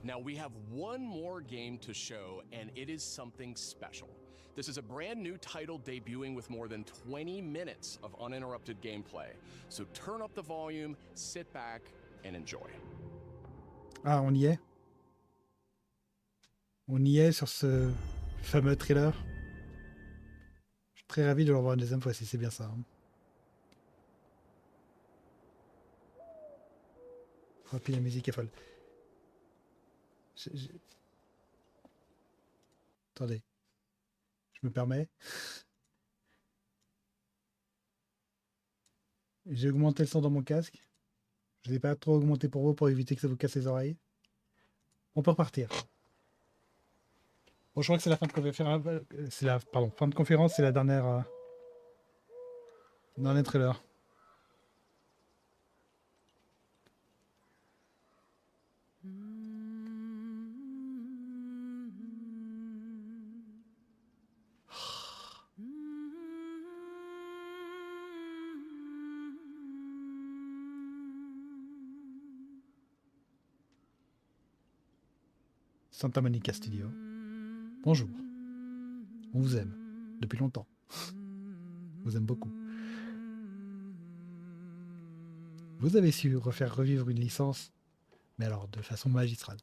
Now we have one more game to show, and it is something special. This is a brand new title debuting with more than 20 minutes of uninterrupted gameplay. So turn up the volume, sit back, and enjoy. Ah, on y est. On y est sur ce fameux thriller. Je suis très ravi de le revoir une deuxième fois si c'est bien ça. Hein. Oh, puis la musique est folle. Attendez. Je me permets. J'ai augmenté le son dans mon casque. Je ne l'ai pas trop augmenté pour vous pour éviter que ça vous casse les oreilles. On peut repartir. Bon, je crois que c'est la fin de conférence. C'est la fin de conférence, c'est la dernière dernier trailer. Santa Monica Studio. Bonjour. On vous aime. Depuis longtemps. On vous aime beaucoup. Vous avez su refaire revivre une licence, mais alors de façon magistrale.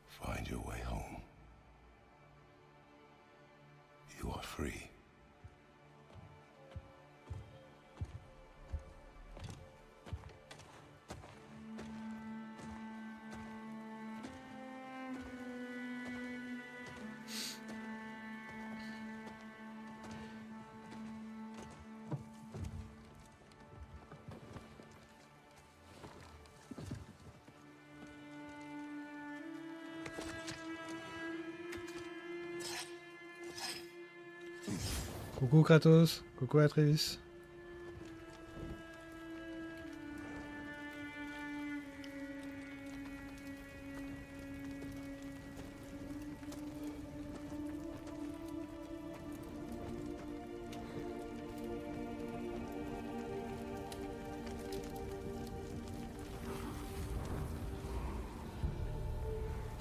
Find your way home. Kree. Coucou Kratos, coucou Atreus.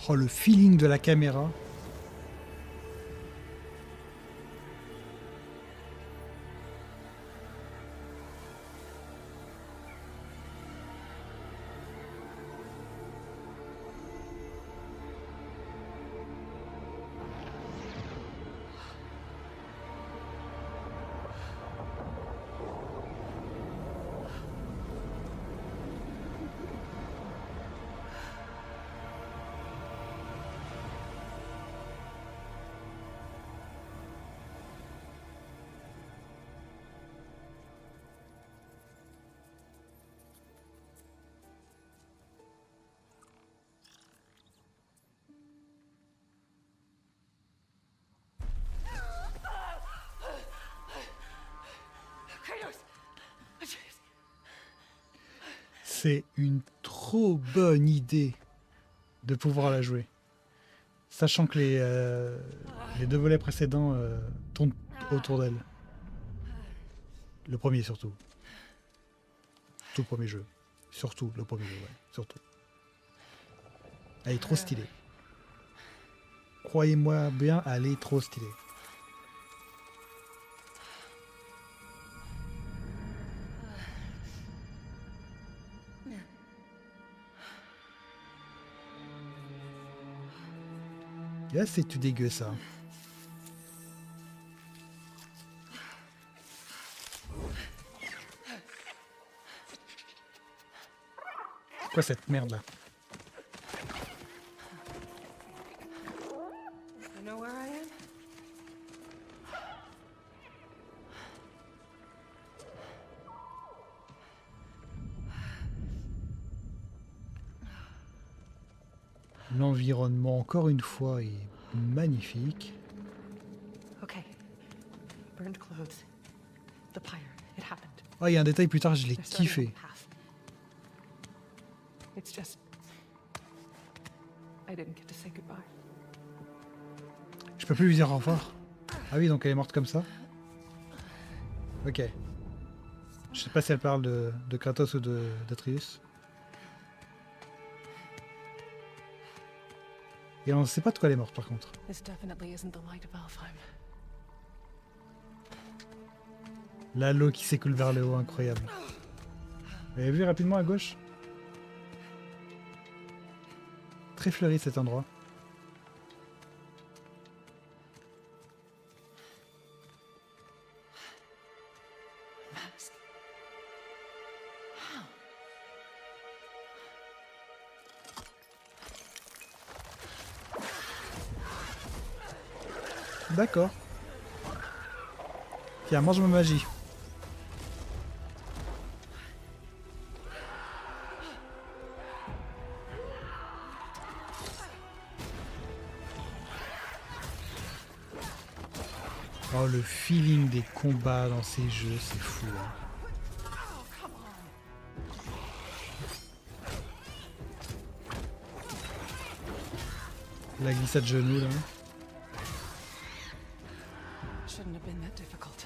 Oh, le feeling de la caméra. C'est une trop bonne idée de pouvoir la jouer. Sachant que les deux volets précédents tournent autour d'elle. Le premier surtout. Tout le premier jeu. Surtout le premier jeu, ouais. Surtout. Elle est trop stylée. Croyez-moi bien, elle est trop stylée. Là, c'est tout dégueu, ça. Quoi cette merde là? You know where I am? L'environnement, encore une fois, est magnifique. Okay. Burned clothes. The pyre. It happened. Ah, il y a un détail plus tard, je l'ai kiffé. It's just I didn't get to say goodbye. Je peux plus lui dire au revoir. Ah oui, donc elle est morte comme ça. Ok. Je sais pas si elle parle de Kratos ou d'Atreus. Et on ne sait pas de quoi elle est morte par contre. This definitely isn't the light of Alfheim. L'halo qui s'écoule vers le haut, incroyable. Vous avez vu rapidement à gauche? Très fleuri cet endroit. D'accord. Tiens, mange ma magie. Oh, le feeling des combats dans ces jeux, c'est fou. Hein. La glissade de genoux là. Shouldn't have been that difficult.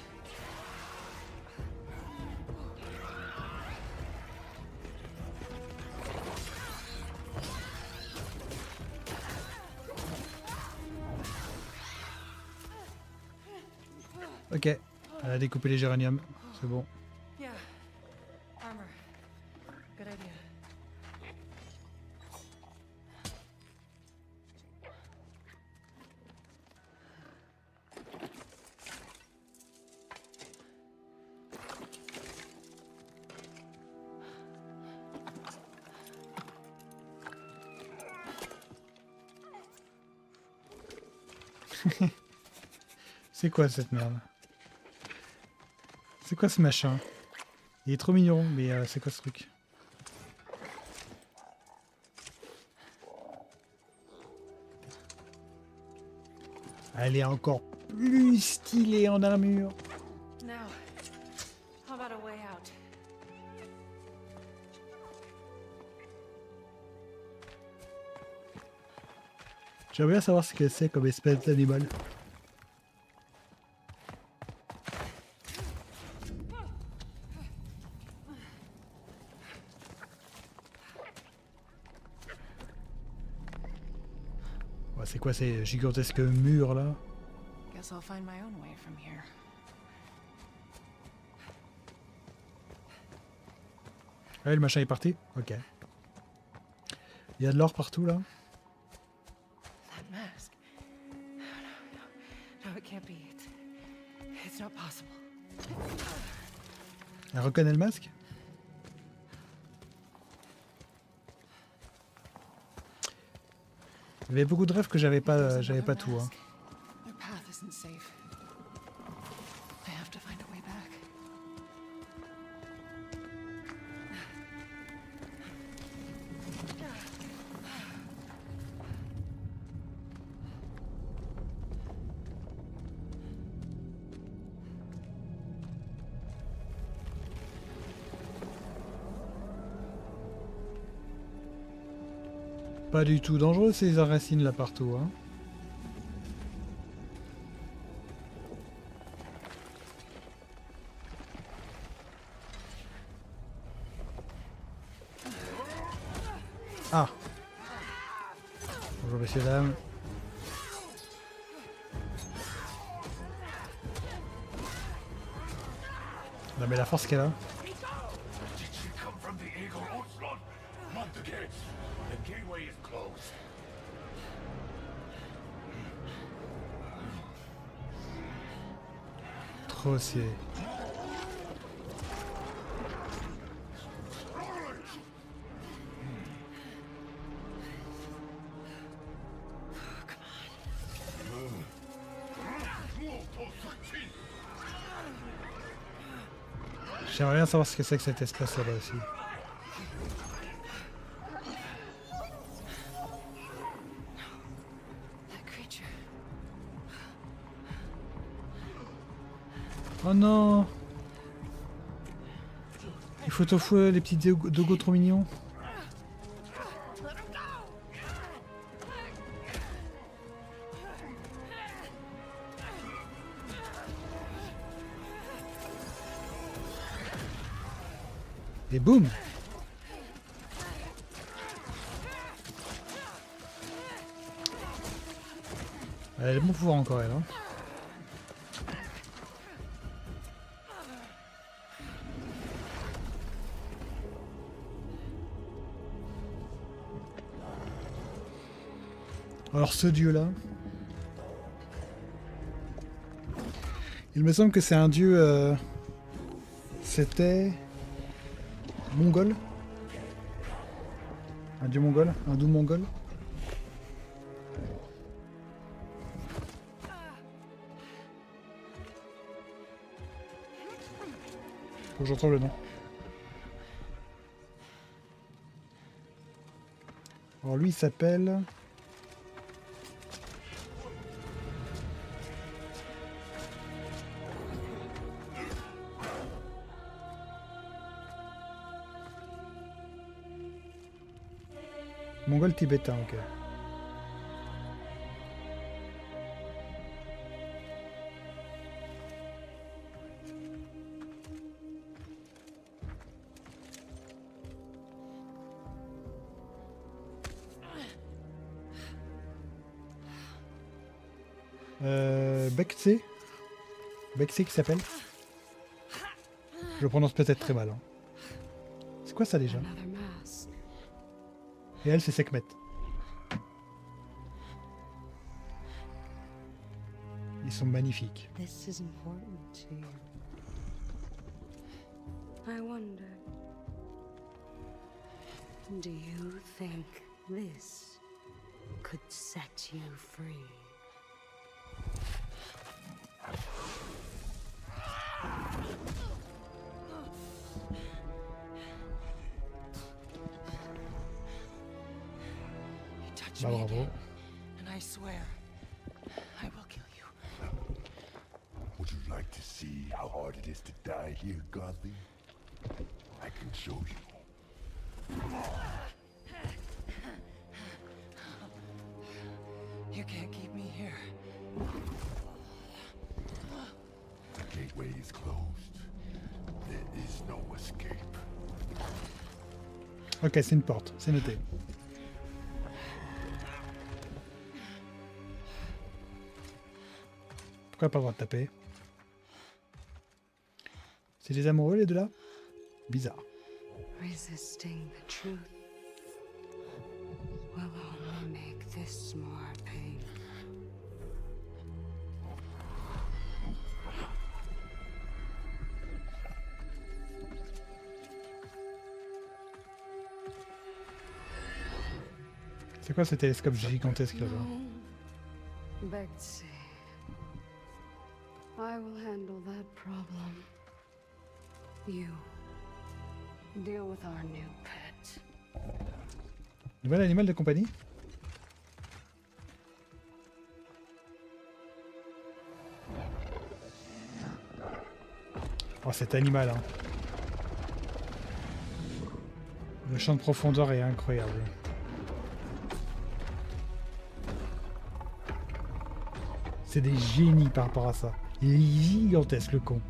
Ok, elle a découpé les géraniums, c'est bon. Yeah. Armor. Good idea. C'est quoi cette merde? C'est quoi ce machin? Il est trop mignon, mais c'est quoi ce truc? Elle est encore plus stylée en armure. Now, how about a way out? J'aimerais bien savoir ce que c'est comme espèce d'animal. Ouais, c'est quoi ces gigantesques murs là? Guess I'll find my own way from here. Ouais, le machin est parti? Ok. Il y a de l'or partout là? That mask. No, it can't be. It's not possible. Elle reconnaît le masque? Il y avait beaucoup de rêves que j'avais pas tout. Hein. Their path isn't safe. I have to find a way back. Pas du tout dangereux ces racines là partout. Hein. Ah. Bonjour messieurs dames. Non mais la force qu'elle a. Trop stylé. J'aimerais bien savoir ce que c'est que cet espace là-bas aussi. Oh non! Il faut tofu les petits dogos trop mignons. Et boum! Elle a le bon pouvoir encore elle. Hein. Alors ce dieu là, il me semble que c'est un dieu, c'était mongol, un dieu mongol, un doux mongol. Faut que j'entende le nom. Alors lui il s'appelle... Mongol tibétain, ok. Bektsé. Bektsé qui s'appelle. Je le prononce peut-être très mal. Hein. C'est quoi ça déjà? Et elle, c'est Sekhmet. Ils sont magnifiques. This is important to you. I wonder, do you think this could set you free? Bah bravo. And I swear, I will kill you. Would you like to see how hard it is to die here, Godly? I can show you. You can't keep me here. The gateway is closed. There is no escape. Ok, c'est une porte, c'est noté. Pourquoi pas le droit de taper? C'est des amoureux les deux là? Bizarre. Resisting the truth will only make this more pain. C'est quoi ce télescope gigantesque là-bas? Betsy, I will handle that problem. You deal with our new pet. Nouvel animal de compagnie? Oh cet animal hein. Le champ de profondeur est incroyable. C'est des génies par rapport à ça. Il est gigantesque le con.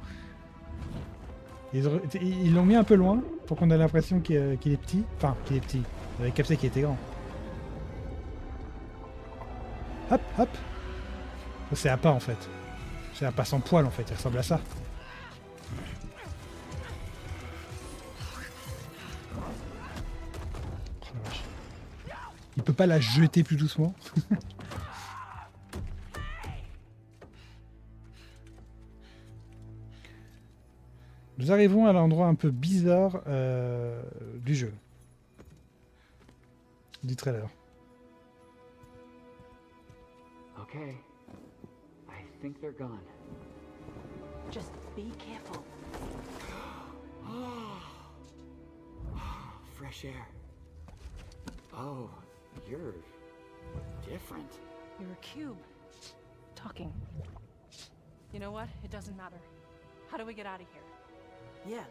Ils l'ont mis un peu loin pour qu'on ait l'impression qu'il est petit. Enfin, qu'il est petit. On avait capté qu'il était grand. Hop, hop. C'est un pas en fait. C'est un pas sans poil en fait. Il ressemble à ça. Oh, la vache. Il peut pas la jeter plus doucement. Nous arrivons à l'endroit un peu bizarre du jeu. Du trailer. Okay. I think they're gone. Just be careful. Fresh air. Oh, you're different. You're a cube. Talking. You know what? It doesn't matter. How do we get out of here? Yeah,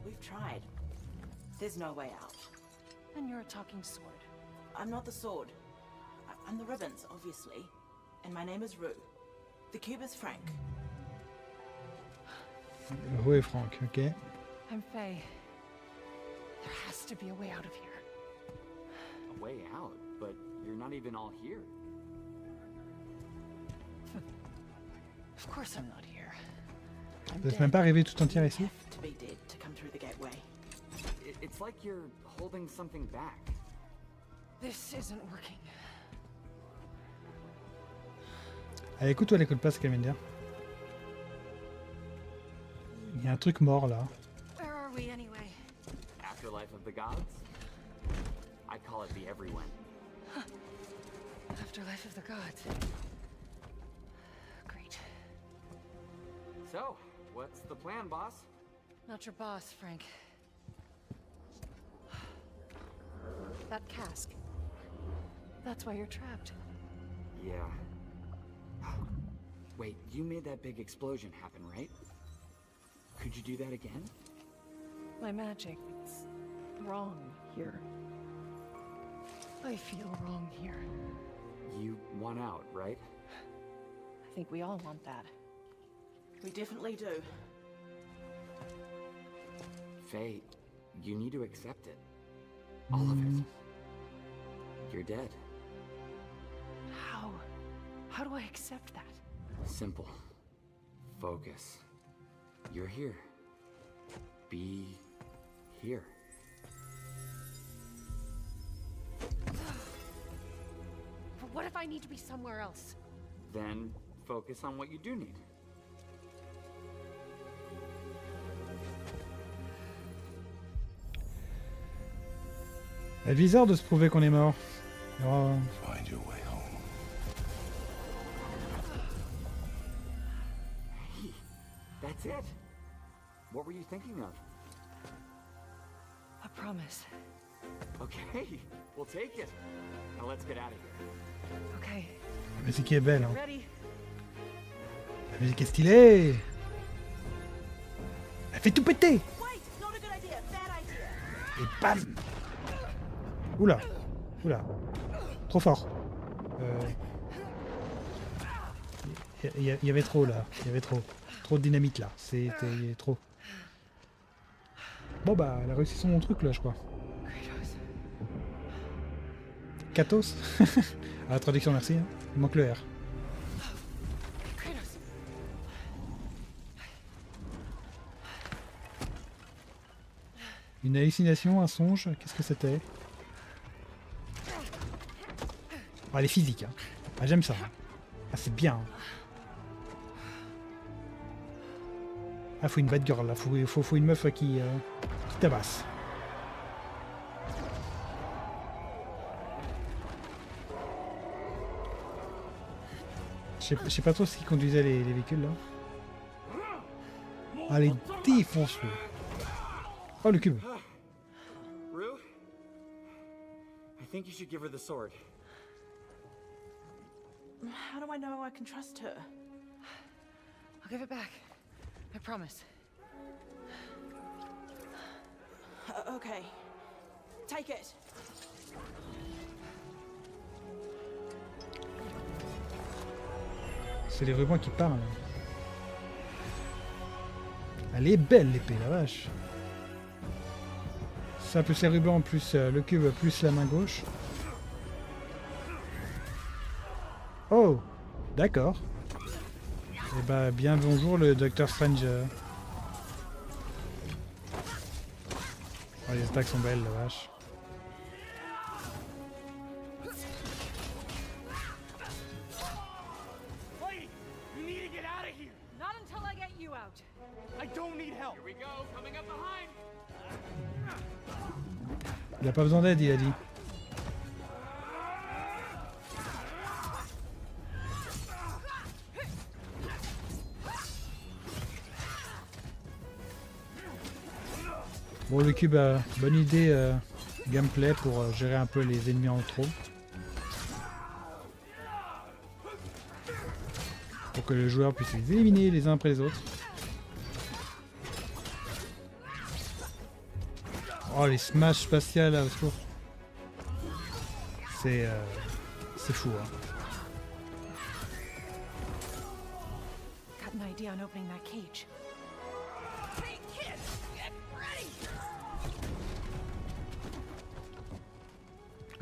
we've tried. There's no way out. And you're a talking sword. I'm not the sword. I'm the ribbons, obviously. And my name is Rue. The cube is Frank. Rue et Frank, ok. I'm Faye. There has to be a way out of here. A way out? But you're not even all here. Of course I'm not here. Vous n'êtes même pas arrivé tout entière ici? To be dead to come through the gateway. It's like you're holding something back. This isn't working. Elle écoute ou elle écoute pas ce qu'elle vient de dire? Il y a un truc mort là. Where are we anyway? Afterlife of the gods? I call it the everyone. Afterlife of the gods. Great. So, what's the plan, boss? Not your boss, Frank. That cask. That's why you're trapped. Yeah. Wait, you made that big explosion happen, right? Could you do that again? My magic's wrong here. I feel wrong here. You want out, right? I think we all want that. We definitely do. Faye, you need to accept it. All of it. You're dead. How? How do I accept that? Simple. Focus. You're here. Be here. But what if I need to be somewhere else? Then focus on what you do need. C'est bizarre de se prouver qu'on est mort. Oh. Find your way home. Hey, that's it. What were you thinking of? A promise. Okay, we'll take it. Now let's get out of here. Okay. La musique est belle, hein. Ready? La musique est stylée. Elle fait tout péter. Et bam. Oula. Oula. Trop fort. Il y avait trop là. Il y avait trop. Trop de dynamite là. C'était trop. Bon bah, elle a réussi son truc là, je crois. Kratos. À la traduction, merci. Hein. Il manque le R. Une hallucination, un songe, qu'est-ce que c'était? Oh, elle est physique. Hein. Ah, j'aime ça. Ah, c'est bien. Ah, faut une bad girl là. Faut une meuf qui tabasse. Je sais pas trop ce qui conduisait les véhicules là. Allez, défonce-le. Oh, le cube. Rue? I think you should give her the sword. How do I know I can trust her? I'll give it back. I promise. Okay. Take it. C'est les rubans qui parlent. Elle est belle l'épée, la vache. Ça plus les rubans, plus le cube, plus la main gauche. Oh, d'accord. Et bah bien bonjour le Docteur Strange. Oh, les attaques sont belles, la vache. Wait! You need to get out of here! Not until I get you out. I don't need help! Here we go, coming up behind! Il a pas besoin d'aide, il a dit. Bon, le cube a bonne idée gameplay pour gérer un peu les ennemis en trop. Pour que le joueur puisse les éliminer les uns après les autres. Oh, les smash spatiales là, au secours. C'est fou, hein. Got an idea on opening that cage. Hey kids, get ready!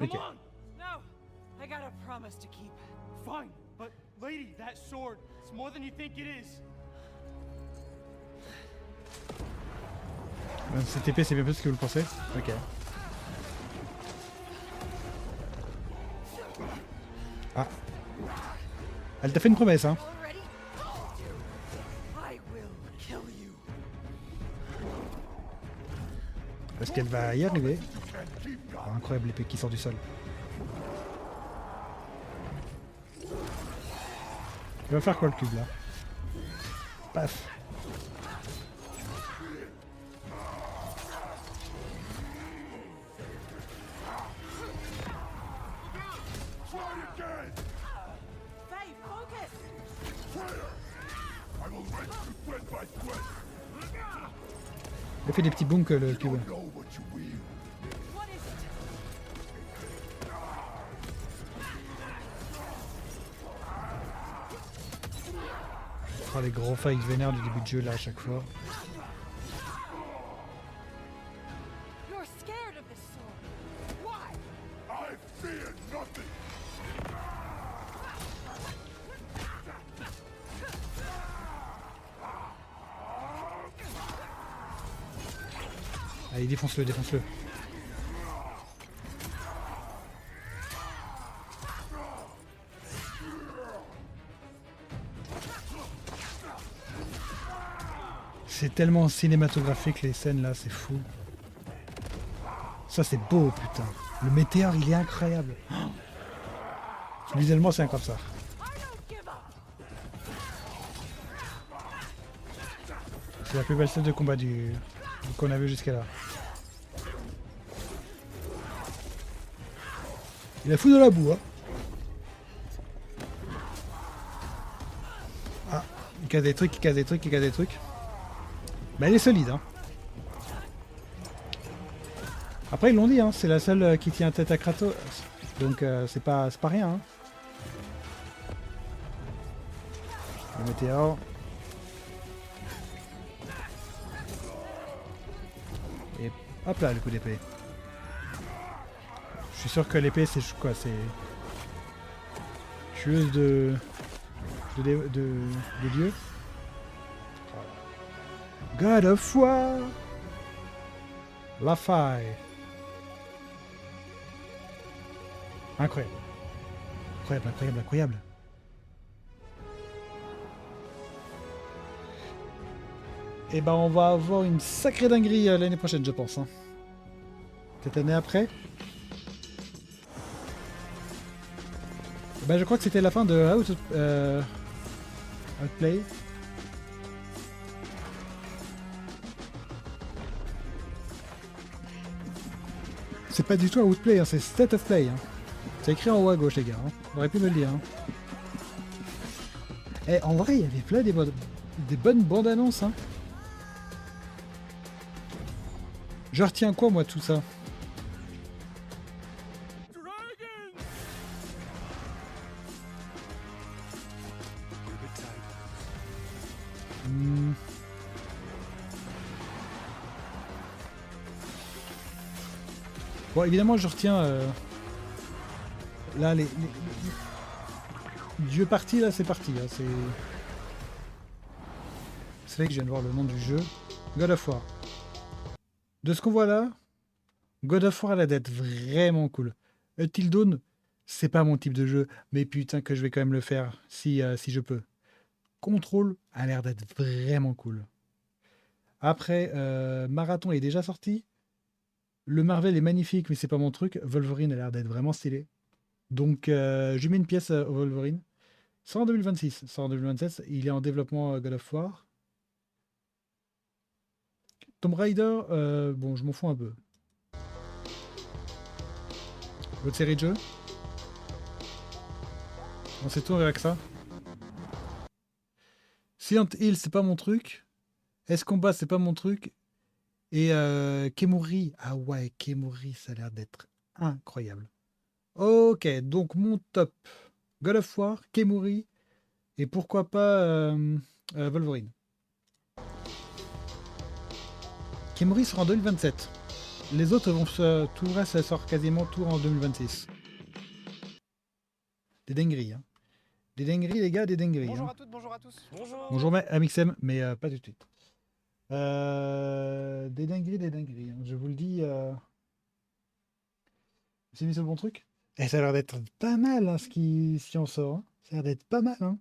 Ok. Come on! No! I got a promise to keep. Fine, but lady, that sword, it's more than you think it is. Cette épée, c'est bien plus ce que vous le pensez? Ok. Ah. Elle t'a fait une promesse, hein? Est-ce qu'elle va y arriver? Oh, incroyable l'épée qui sort du sol. Il va faire quoi le cube là? Paf. Il a fait des petits booms que le cube. Oh, les gros fights vénères du début de jeu là à chaque fois. You're scared of this sword. Why? I fear nothing. Allez, défonce-le, défonce-le. C'est tellement cinématographique les scènes là, c'est fou. Ça c'est beau, putain. Le météore il est incroyable. Oh, visuellement c'est incroyable ça. C'est la plus belle scène de combat qu'on a vu jusqu'à là. Il a foutu de la boue. Hein. Ah, il casse des trucs, il casse des trucs, il casse des trucs. Mais elle est solide. Hein. Après, ils l'ont dit, hein, c'est la seule qui tient tête à Kratos. Donc, c'est pas rien. Hein. Le météore. Et hop là, le coup d'épée. Je suis sûr que l'épée, c'est quoi? C'est... tueuse de dieu. God of War. La faille. Incroyable. Incroyable, incroyable, incroyable. Et ben on va avoir une sacrée dinguerie l'année prochaine, je pense. Hein. Cette année après. Ben je crois que c'était la fin de Outplay. C'est pas du tout Outplay, hein, c'est State of Play. Hein. C'est écrit en haut à gauche, les gars. Hein. On aurait pu me le dire. Hein. Et en vrai, il y avait plein des bonnes bandes annonces. Hein. Je retiens quoi, moi, tout ça? Bon, évidemment, je retiens... Là, les Dieu parti, là, c'est parti. Là, c'est vrai que je viens de voir le nom du jeu. God of War. De ce qu'on voit là, God of War a l'air d'être vraiment cool. Until Dawn, c'est pas mon type de jeu, mais putain que je vais quand même le faire si je peux. Control a l'air d'être vraiment cool. Après, Marathon est déjà sorti. Le Marvel est magnifique, mais c'est pas mon truc. Wolverine a l'air d'être vraiment stylé. Donc, je mets une pièce au Wolverine. Sort en 2026. Sort en 2027. Il est en développement God of War. Tomb Raider, bon, je m'en fous un peu. Votre série de jeux? On sait tout avec ça. Silent Hill, c'est pas mon truc. S-Combat, c'est pas mon truc. Et Kemuri, ah ouais, Kemuri, ça a l'air d'être incroyable. Ok, donc mon top. God of War, Kemuri, et pourquoi pas Wolverine. Kemuri sera en 2027. Les autres vont tout le reste, ça sort quasiment tout en 2026. Des dingueries, hein. Des dingueries, les gars, des dingueries. Bonjour hein. à toutes, bonjour à tous. Bonjour. Bonjour, Amixem, mais pas tout de suite. Des dingueries. Hein. Je vous le dis. J'ai mis sur le bon truc. Et ça a l'air d'être pas mal, hein, ce qui en sort. Hein. Ça a l'air d'être pas mal. Hein.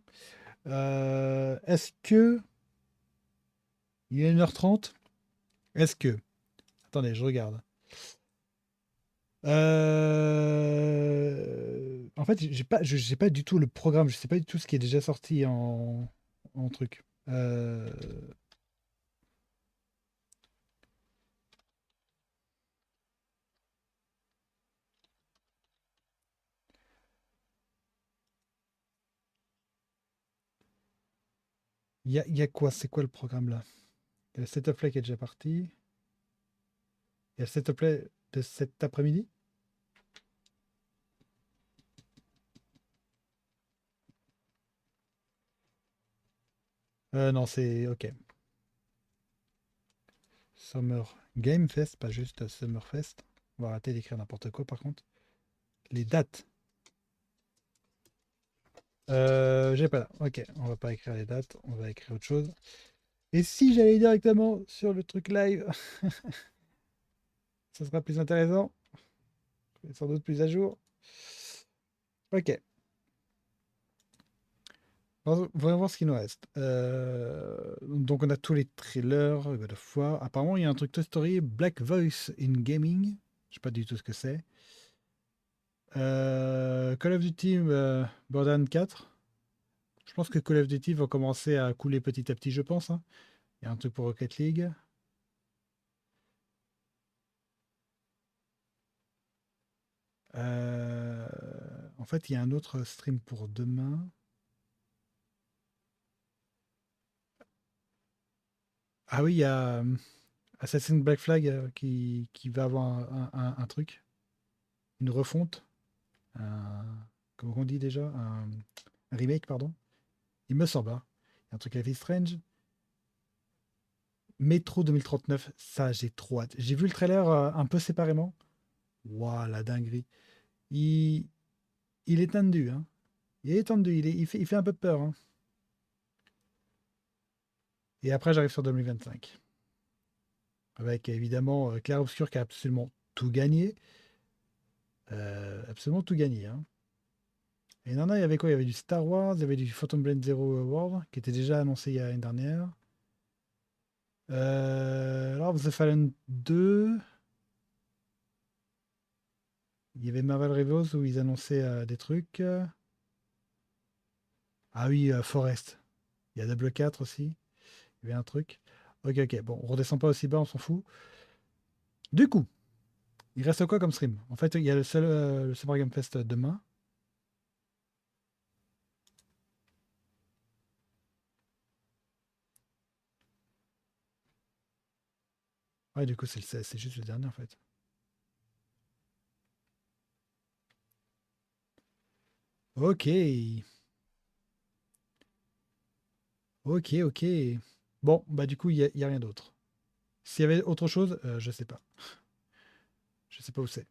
Est-ce que... Il est 1h30. Est-ce que... Attendez, je regarde. En fait, j'ai pas du tout le programme. Je sais pas du tout ce qui est déjà sorti en truc. Il y a quoi? C'est quoi le programme là? Il y a le State of Play qui est déjà parti. Il y a le State of Play de cet après-midi. Non, c'est ok. Summer Game Fest, pas juste Summer Fest. On va arrêter d'écrire n'importe quoi par contre. Les dates. J'ai pas là. Ok, on va pas écrire les dates, on va écrire autre chose. Et si j'allais directement sur le truc live, ça sera plus intéressant. Et sans doute plus à jour. Ok. Voyons voir ce qu'il nous reste. Donc on a tous les trailers, God of War. Apparemment il y a un truc Toy Story, Black Voice in Gaming. Je sais pas du tout ce que c'est. Call of Duty Borderlands 4. Je pense que Call of Duty va commencer à couler petit à petit, je pense. Hein. Il y a un truc pour Rocket League. En fait, il y a un autre stream pour demain. Ah oui, il y a Assassin's Black Flag qui va avoir un truc. Une refonte. Comment on dit déjà un remake, pardon. Il me semble. Hein. Il y a un truc Life is Strange. Metro 2039, ça j'ai trop hâte. J'ai vu le trailer un peu séparément. Waouh, la dinguerie. Il est tendu. Hein. Il est tendu, il fait un peu peur. Hein. Et après, j'arrive sur 2025. Avec évidemment Clair Obscur qui a absolument tout gagné. Absolument tout gagné. Hein. Et non, il y avait quoi? Il y avait du Star Wars, il y avait du Phantom Blade Zero World qui était déjà annoncé il y a l'année dernière. Alors, The Fallen 2. Il y avait Marvel Rivals où ils annonçaient des trucs. Ah oui, Forest. Il y a Double 4 aussi. Il y avait un truc. Ok. Bon, on redescend pas aussi bas, on s'en fout. Du coup, il reste quoi comme stream? En fait, il y a le Summer Game Fest demain. Ouais, du coup, c'est juste le dernier, en fait. Ok. Ok. Bon, bah du coup, il y a rien d'autre. S'il y avait autre chose, je sais pas. Je sais pas où c'est.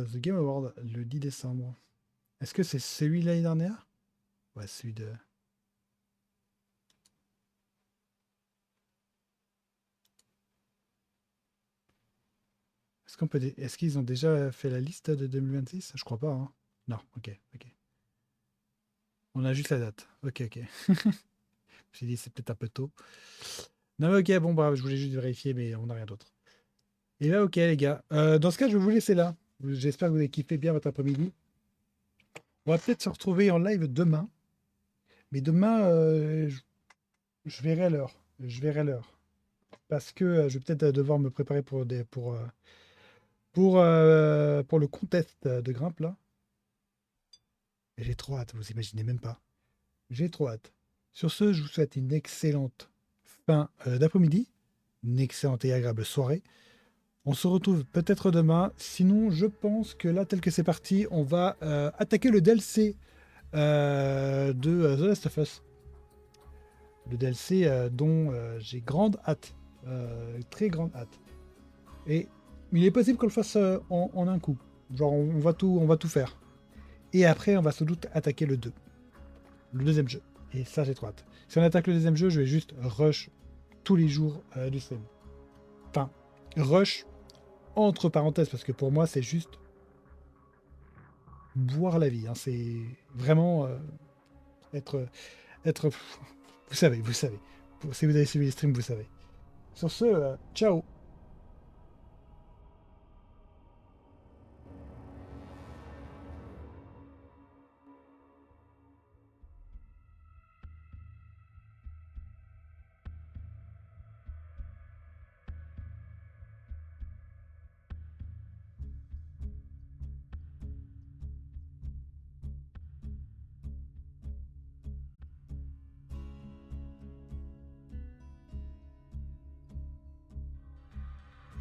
The Game Award, le 10 décembre. Est-ce que c'est celui de l'année dernière? Ouais, celui de... Est-ce qu'ils ont déjà fait la liste de 2026? Je crois pas. Hein. Non, ok. On a juste la date. Ok. Je me suis dit, c'est peut-être un peu tôt. Non, mais ok, bon, bah, je voulais juste vérifier, mais on n'a rien d'autre. Et là, ok, les gars. Dans ce cas, je vais vous laisser là. J'espère que vous avez kiffé bien votre après-midi. On va peut-être se retrouver en live demain. Mais demain, je verrai l'heure. Parce que je vais peut-être devoir me préparer pour le contest de grimpe là. Et j'ai trop hâte, vous imaginez même pas. J'ai trop hâte. Sur ce, je vous souhaite une excellente fin d'après-midi, une excellente et agréable soirée. On se retrouve peut-être demain. Sinon, je pense que là, tel que c'est parti, on va attaquer le DLC de The Last of Us. Le DLC dont j'ai grande hâte. Très grande hâte. Et il est possible qu'on le fasse en un coup. Genre, on va tout faire. Et après, on va sans doute attaquer le 2. Le deuxième jeu. Et ça, j'ai trop hâte. Si on attaque le deuxième jeu, je vais juste rush tous les jours du stream. Enfin, rush entre parenthèses, parce que pour moi, c'est juste boire la vie. Hein. C'est vraiment être... Vous savez. Si vous avez suivi les streams, vous savez. Sur ce, ciao.